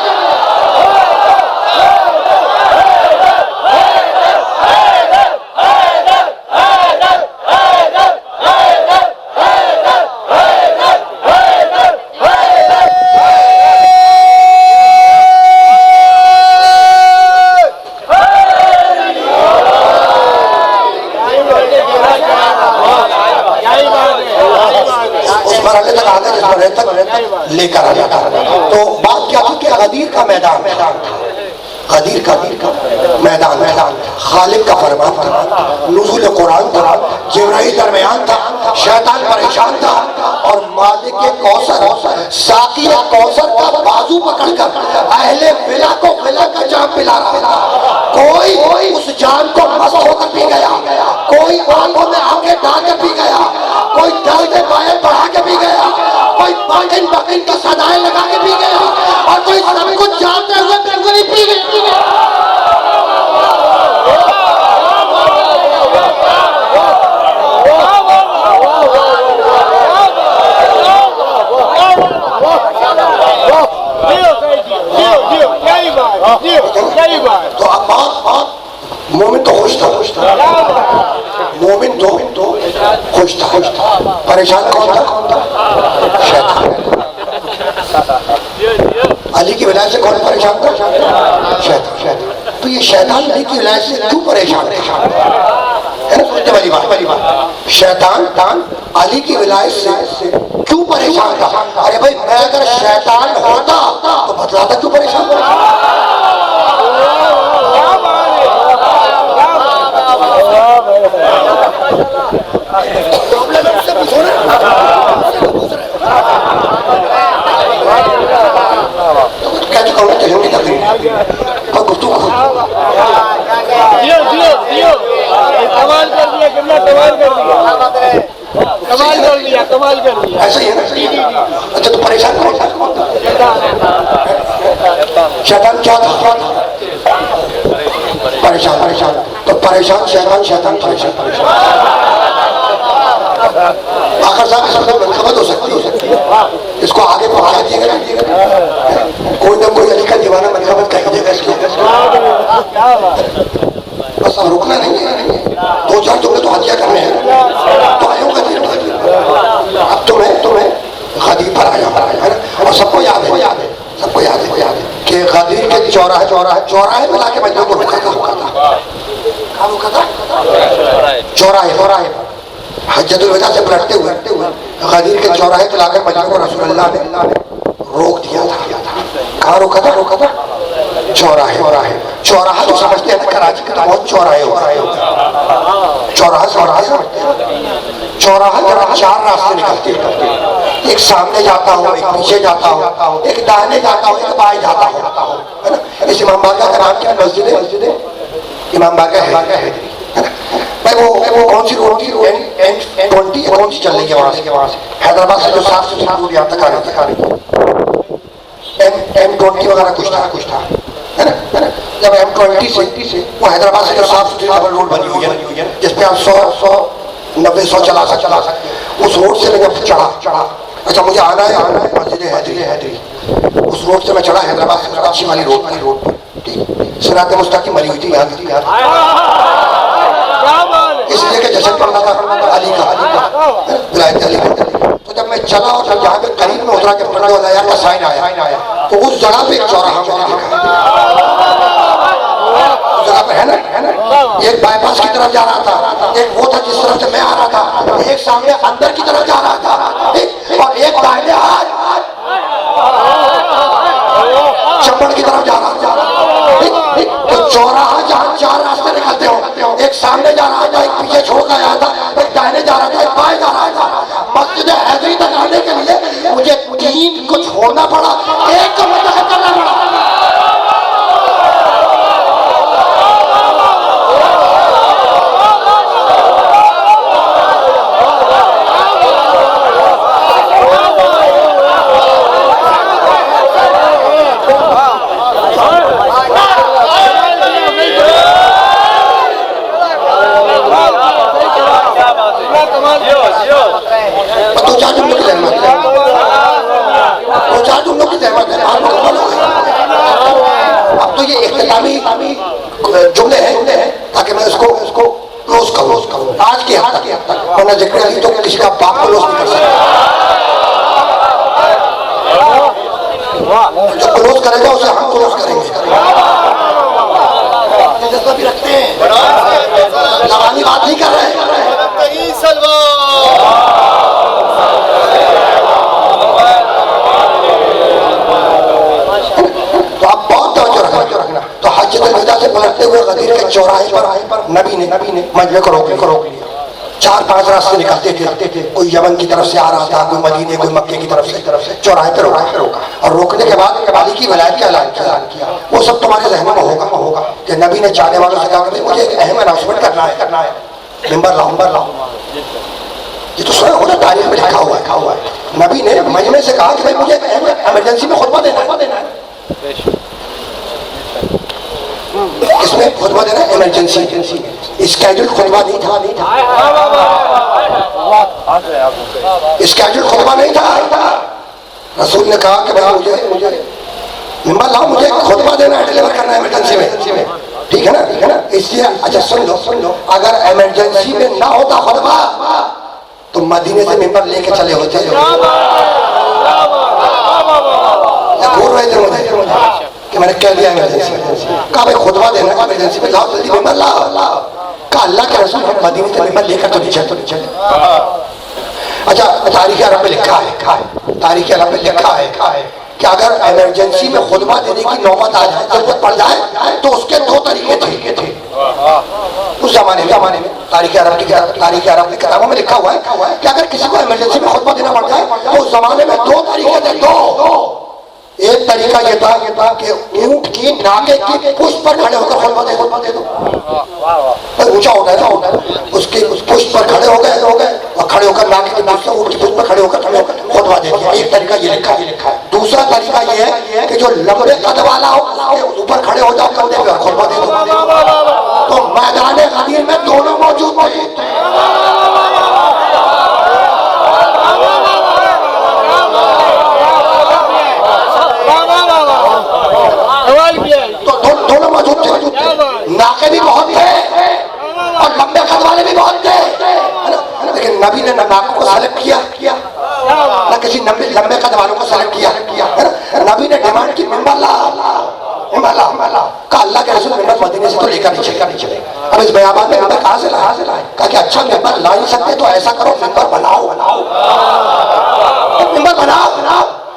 A: लेकर आ जाता। तो बात क्या थी कि गदीर का मैदान था, गदीर का मैदान खालिक का फरमान था, नुज़ूल कुरान था, जिब्राइल दरमियान था, शैतान परेशान था और मालिक के कौसर, साकी कौसर का बाजू पकड़कर अहले विला को विला का जाम पिला रहा था। कोई उस जाम को मस्त होकर पी गया, कोई आंखों में आंखें डालकर पी गया, कोई दल के बाएं बढ़ा के पी गया, कोई बाकिन बाकिन की सदाएं लगा के पी गया और कोई सब कुछ जानते हुए बिल्कुल ही पी गया। तो अब मोमिन तो खुश था, मोमिन तो खुश था, परेशान कौन था? शैतान। अली की वजह से कौन परेशान था? शैतान। तो ये शैतान अली की वजह से क्यों परेशान था? है ना, सोचने वाली बात। शैतान अली की विलायत से क्यों परेशान था? अरे भाई मैं अगर शैतान होता तो बतलाता क्यों परेशान था?
C: कमाल कर दिया, कितना कमाल कर दिया।
A: ऐसा ही है ना? अच्छा तो परेशान कौन था? शैतान क्या था? परेशान। तो परेशान शैतान परेशान। आखिर साहब इस वक्त मनकबत हो सकती है, इसको आगे पहुंचा दिएगा। कोई ना कोई अली का दीवाना मनकबत कह देगा इसके। बस अब रुकना नहीं है। 2-4 तुमने तो हत्या करने हैं, तो आयो अब तुम्हें गदीर पर आया है ना। और सबको याद है कि गदीर के चौराहे में लाके बंदों को रुका था। चौराहे हज्जतुल वदा से पलटते हुए गदीर के चौराहे पे लाकर बंदों को रसूलुल्लाह ने रोक दिया था। कहाँ रोका था? चौराहा तो समझते हैं ना, कराची के तो बहुत चौराहे होता है। चौराहा समझते हैं। चौराहा 4 रास्ते निकलते हैं, एक सामने जाता हो, एक पीछे जाता हो, एक दाहिने जाता हो, एक बाएं जाता हो, है ना। इस इमाम बारगाह का नाम क्या? मस्जिद इमाम बारगाह है ना। भाई वो कौन सी रोड थी? N20 कौन सी चल रही है वहाँ से हैदराबाद से जो 700 रोड यहाँ तक आ रही थी। M20 वगैरह कुछ था, है ना। जब M20 से वो हैदराबाद से जो 700 डबल रोड बनी हुई है, जिसपे आप 100-90-100 चला सकते, उस रोड से मैं जब चढ़ा, अच्छा मुझे आना है मस्जिद हैदरी, उस रोड से मैं चढ़ा हैदराबाद से कराची वाली रोड, ठीक, सिरात मुस्तकीम बनी हुई थी यहाँ की, इसलिए कि जश्न करना था अली का, विलायत अली का। तो जब मैं चला और जब यहाँ पे करीब में उतरा के पढ़ने वाला यार का साइन आया, तो उस जगह पे एक चौराहा मैंने देखा, उस जगह पे है ना, एक बाईपास की तरफ जा रहा था, एक वो था जिस तरफ से मैं आ रहा था, एक सामने अंदर की तरफ जा रहा था, और एक दाहिने हाथ चप्पड़ की तरफ जा रहा था। तो चौराहा जहाँ 4 रास्ते निकलते हो, एक सामने जा रहा था, एक पीछे छोड़ कर आया था, एक दाहिने जा रहा था, एक बाएं जा रहा था। मस्जिद हैदरी तक आने के लिए मुझे 3 को छोड़ना पड़ा, 1 को मुंतखब करना पड़ा। अब तो ये इख्तितामी जुमले हैं ताकि मैं उसको क्लोज करूं आज के हद तक, वरना जिक्र अली तो किसी का बाप क्लोज नहीं कर सकता। जो क्लोज करेगा उसे हम क्लोज करेंगे। जज्बा भी रखते हैं, जवानी बात नहीं कर रहे हैं। तो आप बहुत तवज्जो रखना। तो हज्जतुल वदा से पलटते हुए गदीर के चौराहे पर नबी ने मजमे को रोक लिया। 4-5 रास्ते निकलते थे, कोई यमन की तरफ से आ रहा था, कोई मदीने, कोई मक्के की तरफ से चौराहे पर रोका। और रोकने के बाद अली की विलायत का ऐलान किया। वो सब तुम्हारे ज़हन में होगा कि नबी ने चाहने वालों से कहा कि मुझे एक अहम अनाउंसमेंट करना है, मिंबर लाओ। ये तो सुना हो ना, तारीख में लिखा हुआ है। नबी ने मजमे से कहा कि भाई मुझे इमरजेंसी में खुतबा देना है। इसमें खुतबा देना है इमरजेंसी में। स्केड्यूल खुतबा नहीं था। स्केड्यूल खुतबा नहीं था। रसूल ने कहा कि भाई मुझे मिंबर लाओ, मुझे खुतबा देना है, डिलीवर करना है इमरजेंसी में, ठीक है ना। इसलिए अच्छा सुन लो, अगर इमरजेंसी में ना होता खुतबा तो मदीने से मिंबर लेके चले होते। भूल रहे थे मुझे कि मैंने कह दिया इमरजेंसी। कहा भाई खुतबा देना इमरजेंसी में, लाओ जल्दी मिंबर लाओ। कहा अल्लाह के रसूल हम मदीने से मिंबर लेकर तो नहीं चले। अच्छा तारीख अरब में लिखा है, तारीख अरब में लिखा है कि अगर इमरजेंसी में खुतबा देने की नौबत आ जाए, जरूरत पड़ जाए, तो उसके दो तरीके थे उस जमाने में। तारीख अरब की किताबों में लिखा हुआ है कि अगर किसी को इमरजेंसी में खुतबा देना पड़ जाए तो उस जमाने में दो तरीके थे। दो एक तरीका ये था कि ऊंट की नाके की पुष्प पर खड़े होकर खुतबा दे दो, ऊंचा होता है उसके पुष्प पर खड़े हो गए और खड़े होकर नाके की पुष्प ऊंट की पुष्प पर खड़े होकर खुतबा दे दिया। एक तरीका ये लिखा है। दूसरा तरीका ये है कि जो लंबे कद वाला हो उसके ऊपर खड़े हो जाओ कंधे पे और खुतबा दे दो। तो मैदान गदीर में दोनों मौजूद थे। तो दोनों मौजूद थे, नाके भी बहुत थे और लंबे कद वाले भी बहुत थे, लेकिन नबी ने नाकों को सेलेक्ट किया ना किसी लंबे कद वालों को सेलेक्ट किया। नबी ने डिमांड की मिंबर ला का अल्लाह के रसूल मिंबर मदीने से तो लेकर नहीं चले। अब इस बयाबान में मिंबर कहाँ से लाए? कहा कि अच्छा मिंबर ला नहीं सकते तो ऐसा करो मिंबर बनाओ। मिंबर बनाओ,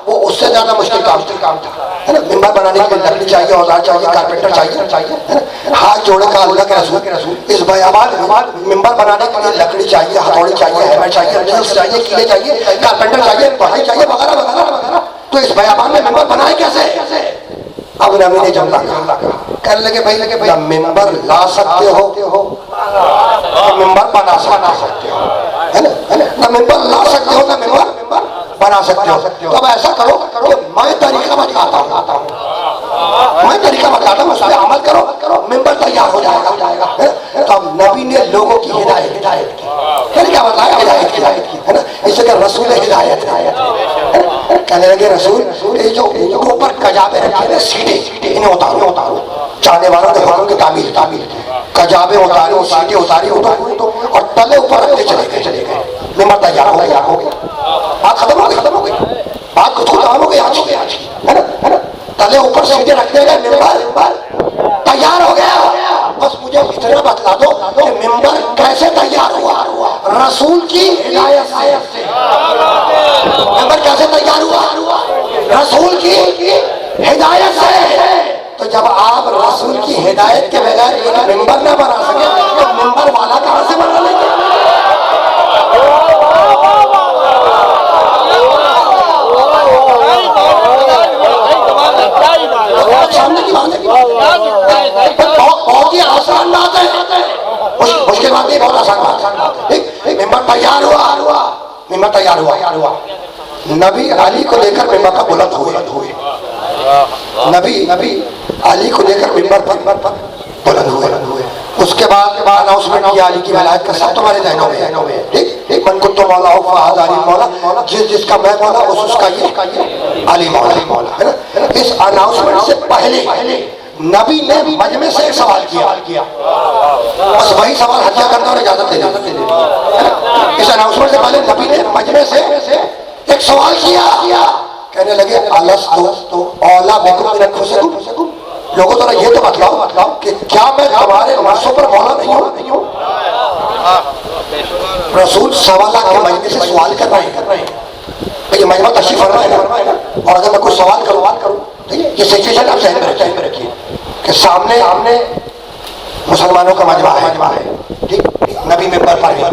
A: वो उससे ज्यादा मुश्किल काम था, है ना। मिंबर बनाने के लिए लकड़ी चाहिए, औजार चाहिए, कारपेंटर चाहिए, है ना। हाथ जोड़े का अल्लाह के रसूल इस बयाबान में मिंबर बनाने के लिए लकड़ी चाहिए, हथौड़ी चाहिए, हैमर चाहिए, नील्स चाहिए, कीले चाहिए, कारपेंटर चाहिए, बढ़ाई चाहिए, वगैरह। तो इस बयाबान में मिंबर बनाए कैसे? अब नबी ने जब कहने लगे भाई मिंबर ला सकते हो तो मिंबर बना सकते हो, है ना। मिंबर ला सकते हो ना मिंबर बना सकते हो। तो अब ऐसा करो कि मैं तरीका बताता हूँ, उस पर अमल करो, मिंबर तैयार हो जाएगा। तो अब नबी ने लोगों की हिदायत की, क्या बताया? हिदायत की, है ना। इसे क्या रसूल हिदायत कहने लगे रसूल ये जो ऊपर कजाबे रखे ना सीढ़ी, इन्हें उतारो। चाहने वालों के घरों की तामीर कजाबे उतारो, सीढ़ी उतारी और तले ऊपर रखते चले गए। मिंबर तैयार हो गया। बात खत्म हो गई, बात कुछ खत्म हो गई आज की, है ना। तले ऊपर सीधे रखने गए, मिंबर तैयार हो गया। बस मुझे इतना बतला दो कि मिंबर कैसे तैयार हुआ? रसूल की हिदायत से। मिंबर कैसे तैयार हुआ? रसूल की हिदायत से। तो जब आप रसूल की हिदायत के बगैर एक मिंबर न बना सके तो मिंबर वाला कहां से बना लेंगे? सामने की बात है, बहुत ही आसान बात है। मुश्किल बात नहीं, बहुत आसान बात है। मिंबर तैयार हुआ। नबी अली को लेकर मिंबर पर बुलंद हुए। नबी अली को लेकर मिंबर पर बुलंद हुए। उसके बाद अनाउंसमेंट किया अली की विलायत का, सब तुम्हारे ज़हनों में है। ठीक, मन को तो मौला हो फहद अली मौला, जिसका मैं मौला उसका ये अली मौला, है ना। इस अनाउंसमेंट से पहले नबी ने मजमे से एक सवाल किया, बस वही सवाल हत्या करना और इजाजत देना। इस अनाउंसमेंट से पहले नबी ने मजमे से एक सवाल किया। कहने लगे अलस्तु औला बिकुम मिन अनफुसिकुम, लोगों तो ये तो बतलाओ कि क्या मैं तुम्हारे नफ्सों पर मौला नहीं हूँ? रसूल सवा लाख के मजमे से सवाल कर रहे हैं। ये मजमा तशरीफ फरमा है ना, और अगर मैं कुछ सवाल करूँ, ठीक है, ये सिचुएशन आप ज़हन में रखिए कि सामने मुसलमानों का मजमा है, ठीक। नबी मिंबर पर है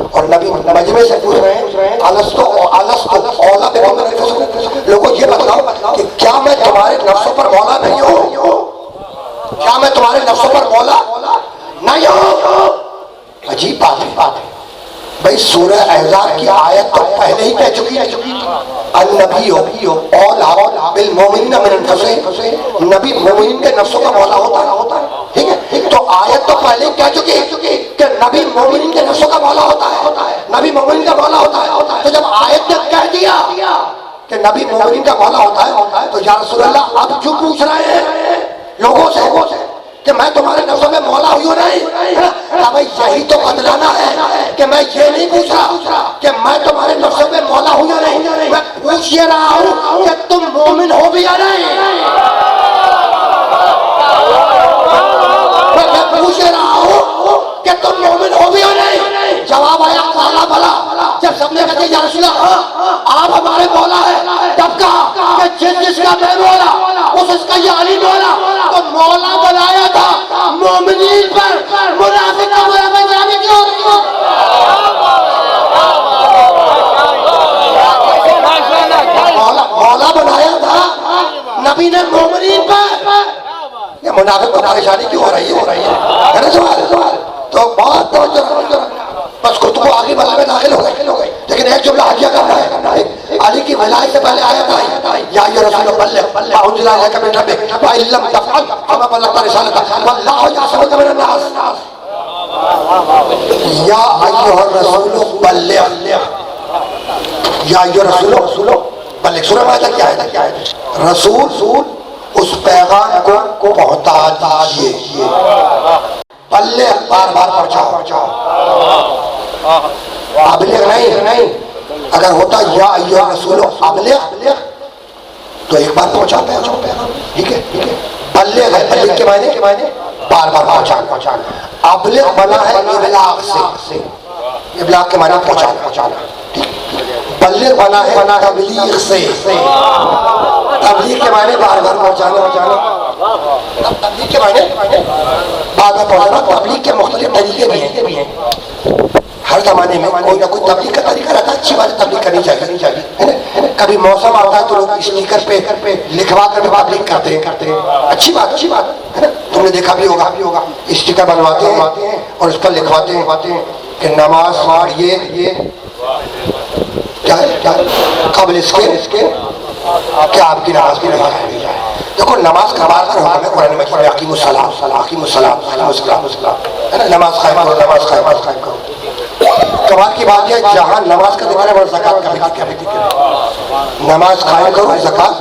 A: और नबी मजमे से पूछ रहे हैं अलस्तु औला बिकुम मिन अनफुसिकुम, लोगों ये बतलाओ कि क्या मैं तुम्हारे नफ्सों पर मौला नहीं हूँ? क्या मैं तुम्हारे नफ्सों पर मौला नहीं हूँ? अजीब बात है भाई। सूरह अहज़ाब की आयत तो पहले ही कह चुकी अन्नबी औला बिल मोमिनीन मिन अनफुसिहिम, नबी मोमिन के नफ्सों का मौला होता है, ठीक है। तो आयत तो पहले ही कह चुकी कि नबी मोमिन के नफ्सों का मौला होता है, नबी मोमिन का मौला होता है। तो जब आयत ने कह दिया कि नबी मोमिन का मौला होता है, तो या रसूल अल्लाह आप क्यों पूछ रहे हैं लोगों से कि मैं तुम्हारे नफ्सों में मौला हुई नहीं? भाई यही तो बदलाना है कि मैं ये नहीं पूछ रहा कि मैं तुम्हारे नफ्सों में मौला हूँ या नहीं, मैं पूछ ये रहा हूँ कि तुम मोमिन हो भी या नहीं। मैं पूछ रहा हूँ कि मौला भला। जब सबने कहा या रसूलल्लाह आप हमारे मौला है, तब कहा कि जिसका मैं मौला उसका ये अली मौला। तो मौला बनाया था मोमिनीन पर, मुनाफिक का मौला बनाने क्यों नहीं? मौला बनाया था नबी ने मोमिनीन पर। ये मुनाफिक को परेशानी क्यों हो रही है? है ना सवाल? तो बहुत तवज्जो बस खुद को आगे वाला में दाखिल हो गए। लेकिन एक जुमला हजिया करना है। अली की विलायत से पहले आया था या रसूल बल्लिग मा उनज़िला इलैका मिन रब्बिक व इन लम तफ़अल फमा बल्लग़्ता रिसालतह वल्लाहु यअसिमुका मिनन नास। या अय्युहर रसूल बल्लिग, या अय्युहर रसूल बल्लिग। सूरह माइदा क्या है? रसूल उस पैगाम को पहुंचा दीजिए। बल्लिग बार बार पहुंचाओ। अबलिग नहीं। अगर होता या अय्युहर रसूल अबलिग तो एक बार पहुंचाओ पैगाम, ठीक है। बल्लिग है, बल्लिग के मायने बार बार पहुंचाना। अबलिग बना है इबलाग से, इबलाग के मायने पहुंचाना। बल्लिग बना है तबलीग से, तबलीग के मायने बार बार पहुंचाना। तबलीग के मायने बार बार पहुंचाना। तबलीग के मुख्तलिफ तरीके भी हैं। हर जमाने में कोई ना कोई तबलीग का तरीका रहता है। अच्छी बात है, तबलीग करनी चाहिए, है ना। कभी मौसम आता है तो लोग स्पीकर पे लिखवा कर तबलीग करते हैं। अच्छी बात है ना। तुमने देखा भी होगा स्टिकर बनवाते हैं और उस पर लिखवाते हैं कि नमाज पढ़िए क्या कबल इसके क्या आपकी नमाज की नमाज पढ़ी जाए। देखो नमाज का बार बार हुक्म है कुरान मजीद में, अकीमुस्सलाम है ना। नमाज कायम करो। कमाल की बात है जहाँ नमाज का जिक्र है वहाँ ज़कात का भी जिक्र है। नमाज कायम करो, ज़कात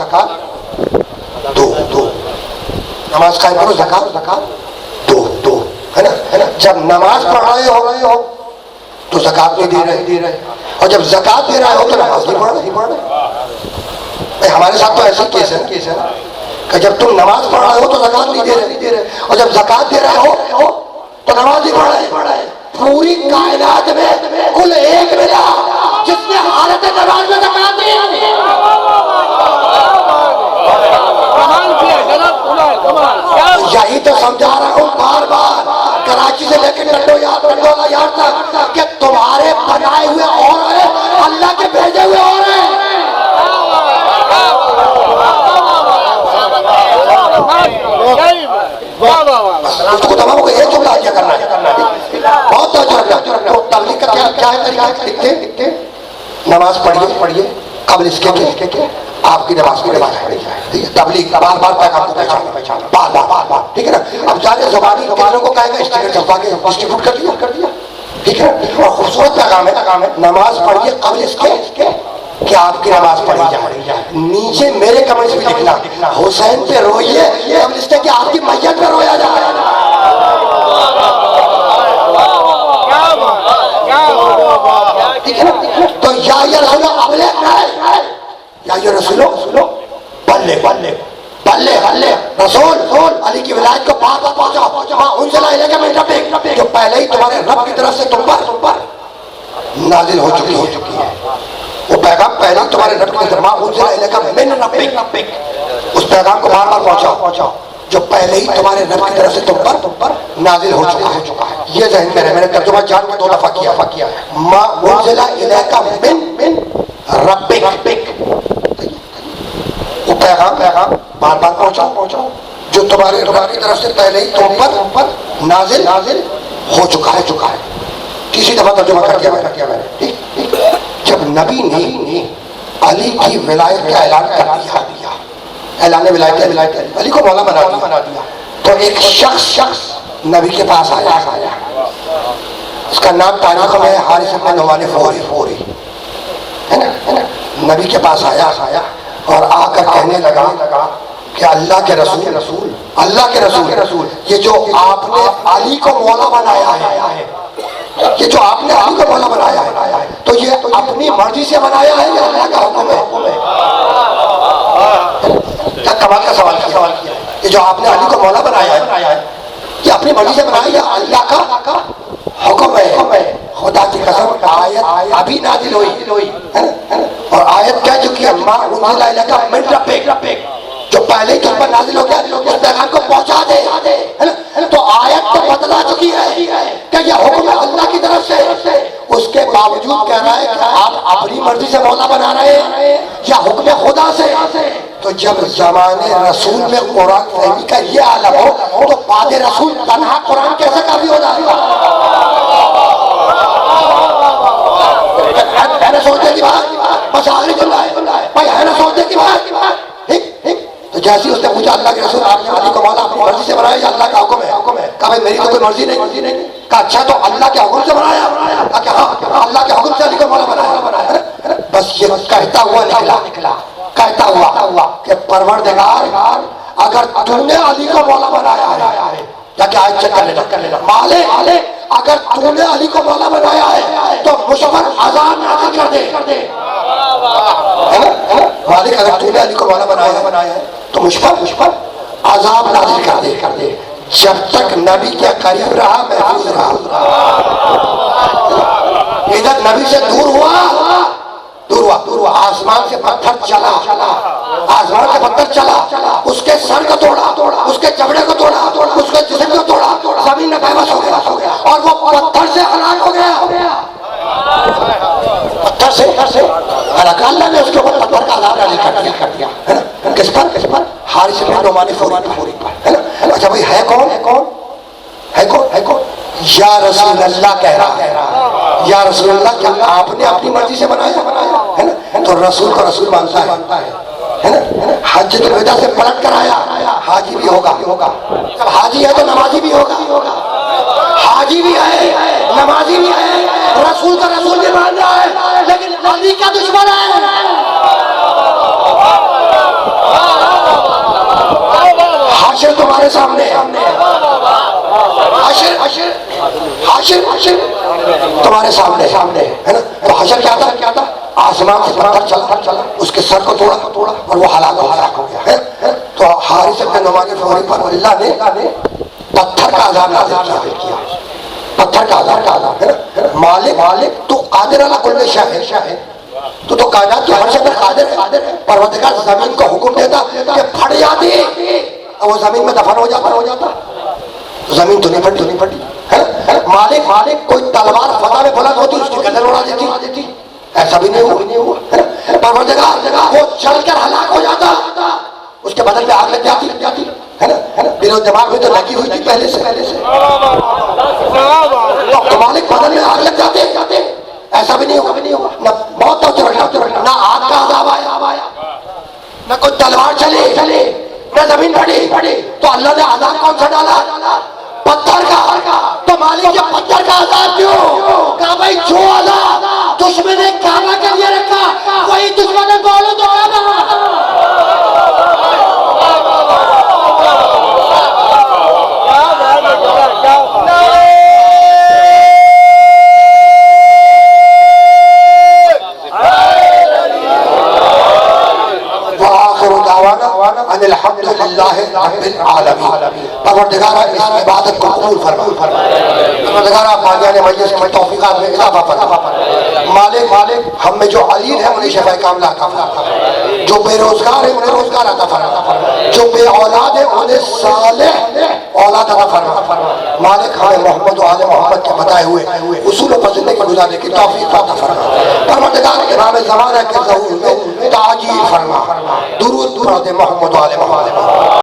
A: दो। नमाज कायम करो, ज़कात दो, है ना। जब नमाज पढ़ रहे हो तो ज़कात नहीं दे रहे, और जब ज़कात दे रहे हो तो नमाज नहीं पढ़ रहे। भाई हमारे साथ तो ऐसा केस है कि जब तुम नमाज पढ़ रहे हो तो ज़कात नहीं दे रहे, और जब ज़कात दे रहे हो तो नमाज नहीं पढ़ रहे। पूरी कायनात में कुल एक मिला जिसने हालत नमाज में ज़कात दी। यही तो समझा रहा हूँ बार बार, कराची से लेकर टंडोला यार तक कि तुम्हारे बनाए हुए और हैं, अल्लाह के भेजे हुए और हैं। उसको तमाम को एक जुमला क्या करना है, बहुत तबलीग का क्या है तरीका? लिखते नमाज पढ़िए कबल इसके आपकी नमाज पढ़ी जाए, ठीक है। तबलीग बार बार पैगाम को पहचाना बार बार, ठीक है ना। अब सारे ज़बानी कितनों को कहेगा स्टिकर छपवा के डिस्ट्रीब्यूट कर दिया, ठीक है। और खूबसूरत पैगाम है, नमाज पढ़िए कबल इसके कि आपकी नमाज पढ़ी जाए। नीचे मेरे कमेंट्स भी लिखना, हुसैन पे रोइए कबल इसके कि आपकी मैयत पे रोया जाए। ठीक है ना। तो या रसूल अबलिग नहीं, या रसूल बल्लिग रसूल अली की विलायत को बार बार पहुंचाओ। मा उनज़िला इलैका मिन रब्बिक, जो पहले ही तुम्हारे रब की तरफ से तुम पर नाजिल हो चुकी है। वो पैगाम पहले ही तुम्हारे रब की तरफ मा उनज़िला इलैका मिन रब्बिक, उस पैगाम को बार बार पहुंचाओ जो पहले ही तुम्हारे रब की तरफ से तुम पर नाजिल हो चुका है। ये ज़हन में मैंने तर्जुमा जान के 2 दफा किया मा उनज़िला इलैका मिन रब्बिक, वो पैगाम बार बार पहुंचाओ जो तुम्हारे रब की तरफ से पहले ही तुम पर नाजिल हो चुका है। तीसरी दफा तर्जुमा कर दिया मैंने, ठीक। जब नबी ने अली की विलायत का ऐलान कर दिया, ऐलान विलायत अली को मौला बना दिया, तो एक शख्स नबी के पास आया। उसका नाम तारीख में हारिस इब्न नुमान फ़ौरी है ना। नबी के पास आया और आकर कहने लगा कि अल्लाह के रसूल, ये जो आपने अली को मौला बनाया है, तो ये अपनी मर्जी से बनाया है या अल्लाह का हुक्म है? क्या कमाल का सवाल किया। ये जो आपने अली को मौला बनाया है, ये अपनी मर्जी से बनाया या अल्लाह का हुक्म है? खुदा की कसम आयत अभी नाजिल हुई है ना? और आयत कह चुकी है माँ उन्जिला इलैका मिन रब्बिक, जो पहले ही तुम पर नाजिल हो गया इस पैगाम को पहुंचा दे, है ना? तो आयत तो बतला चुकी है कि यह हुक्म है अल्लाह की तरफ से, उसके बावजूद कह रहा है कि आप अपनी मर्जी से मौला बना रहे हैं या हुक्म खुदा से। तो जब जमाने रसूल में कुरान फहमी का ये आलम हो तो बाद रसूल तन्हा कुरान कैसे काफी हो जाएगा? है ना सोचने की बात? बस आखिरी जुमला है भाई, है ना सोचने की बात? तो जैसे उसने पूछा अल्लाह के रसूल आपने अली को मौला अपनी मर्जी से बनाया या अल्लाह का हुक्म है? कहा भाई मेरी तो कोई मर्जी नहीं। कहा अच्छा तो अल्लाह के हुक्म से बनाया? कहा हाँ अल्लाह के हुक्म से अली को मौला बनाया। बस ये कहता हुआ निकला कहता हुआ कि परवरदिगार अगर तूने अली को मौला बनाया है, जाके आज चेक कर लेना मालिक अगर तूने अली को मौला बनाया है तो मुझ पर अज़ाब नाज़िल कर दे, है ना? मालिक अगर तूने अली को मौला बनाया है तो मुझ पर अज़ाब नाज़िल कर दे। जब तक नबी के करीब रहा महफूज रहा, इधर नबी से दूर हुआ आसमान से पत्थर चला, आसमान से पत्थर चला, उसके सर को तोड़ा, उसके चमड़े को तोड़ा, उसके जिस्म को तोड़ा, जमीन में बेबस हो गया और वो पत्थर से हलाक हो गया। पत्थर से हलाक, अल्लाह ने उसके ऊपर पत्थर का अज़ाब नाज़िल कर दिया, है ना? किस पर? हारिस बिन नुमान फौरी पर, है ना? अच्छा भाई है कौन? या रसूल अल्लाह कह रहा है, या रसूल अल्लाह क्या आपने अपनी मर्जी से बनाया, है ना? तो रसूल को रसूल मानता है ना? हज्जतुल विदा से पलट कर आया, हाजी भी होगा। जब हाजी है तो नमाजी भी होगा, हाजी भी है नमाजी भी है, रसूल का रसूल भी मान रहा है, लेकिन अली का दुश्मन है। हाशिर तुम्हारे सामने, हाशिर तुम्हारे सामने, है ना? तो हाशिर क्या था? आसमान से पत्थर चला, उसके सर को तोड़ा और वो हलाक हो गया, है? तो हारिस बिन नुमान फौरी पर अल्लाह ने पत्थर का अज़ाब नाज़िल किया, पत्थर का अज़ाब, है ना? मालिक तू कादिर अला कुल्ली शै है, तो कायनात की हर शय पर कादिर है। परवरदिगार जमीन को हुक्म देता कि फट जाती, वो जमीन में दफन हो जाता, जमीन तो नहीं फटी, है ना? मालिक कोई तलवार फता में बुलंद होती उसकी गर्दन उड़ा देती, ऐसा भी नहीं हुआ, है ना? परवरदिगार वो चलकर हलाक हो जाता, उसके बदन में आग लग जाती, है ना? दिलो दिमाग में तो लगी हुई थी पहले से, तो मालिक बदन में आग लग जाते, ऐसा भी नहीं हुआ। न मौत ना आग का अज़ाब आया, न कोई तलवार चली, न जमीन फटी, तो अल्लाह ने अज़ाब कौन सा डाला? पत्थर का। तो मालिक के पत्थर का अज़ाब क्यों? कहा भाई जो अज़ाब दुश्मन ने काबा के लिए रखा वही दुश्मन ने बोलो तो परवरदिगार इस इबादत को कबूल फरमा, परवरदिगार बानियाने मजलिस की तौफीकात में इजाफा फरमा। मालिक हम में जो अलील है उन्हें शफ़ाए कामिला अता फरमा, जो बेरोजगार है उन्हें रोजगार अता फरमा, जो बे औलाद है उन्हें सालेह औलाद अता फरमा। मालिक हमें मोहम्मद और आले मोहम्मद के बताए हुए उसूल पर ज़िंदगी गुजारने की तौफीक अता फरमा। परवरदिगार इमाम ज़माना के ज़हूर में ताजील फरमा, दुरूद पढ़ दे मोहम्मद और आले मोहम्मद।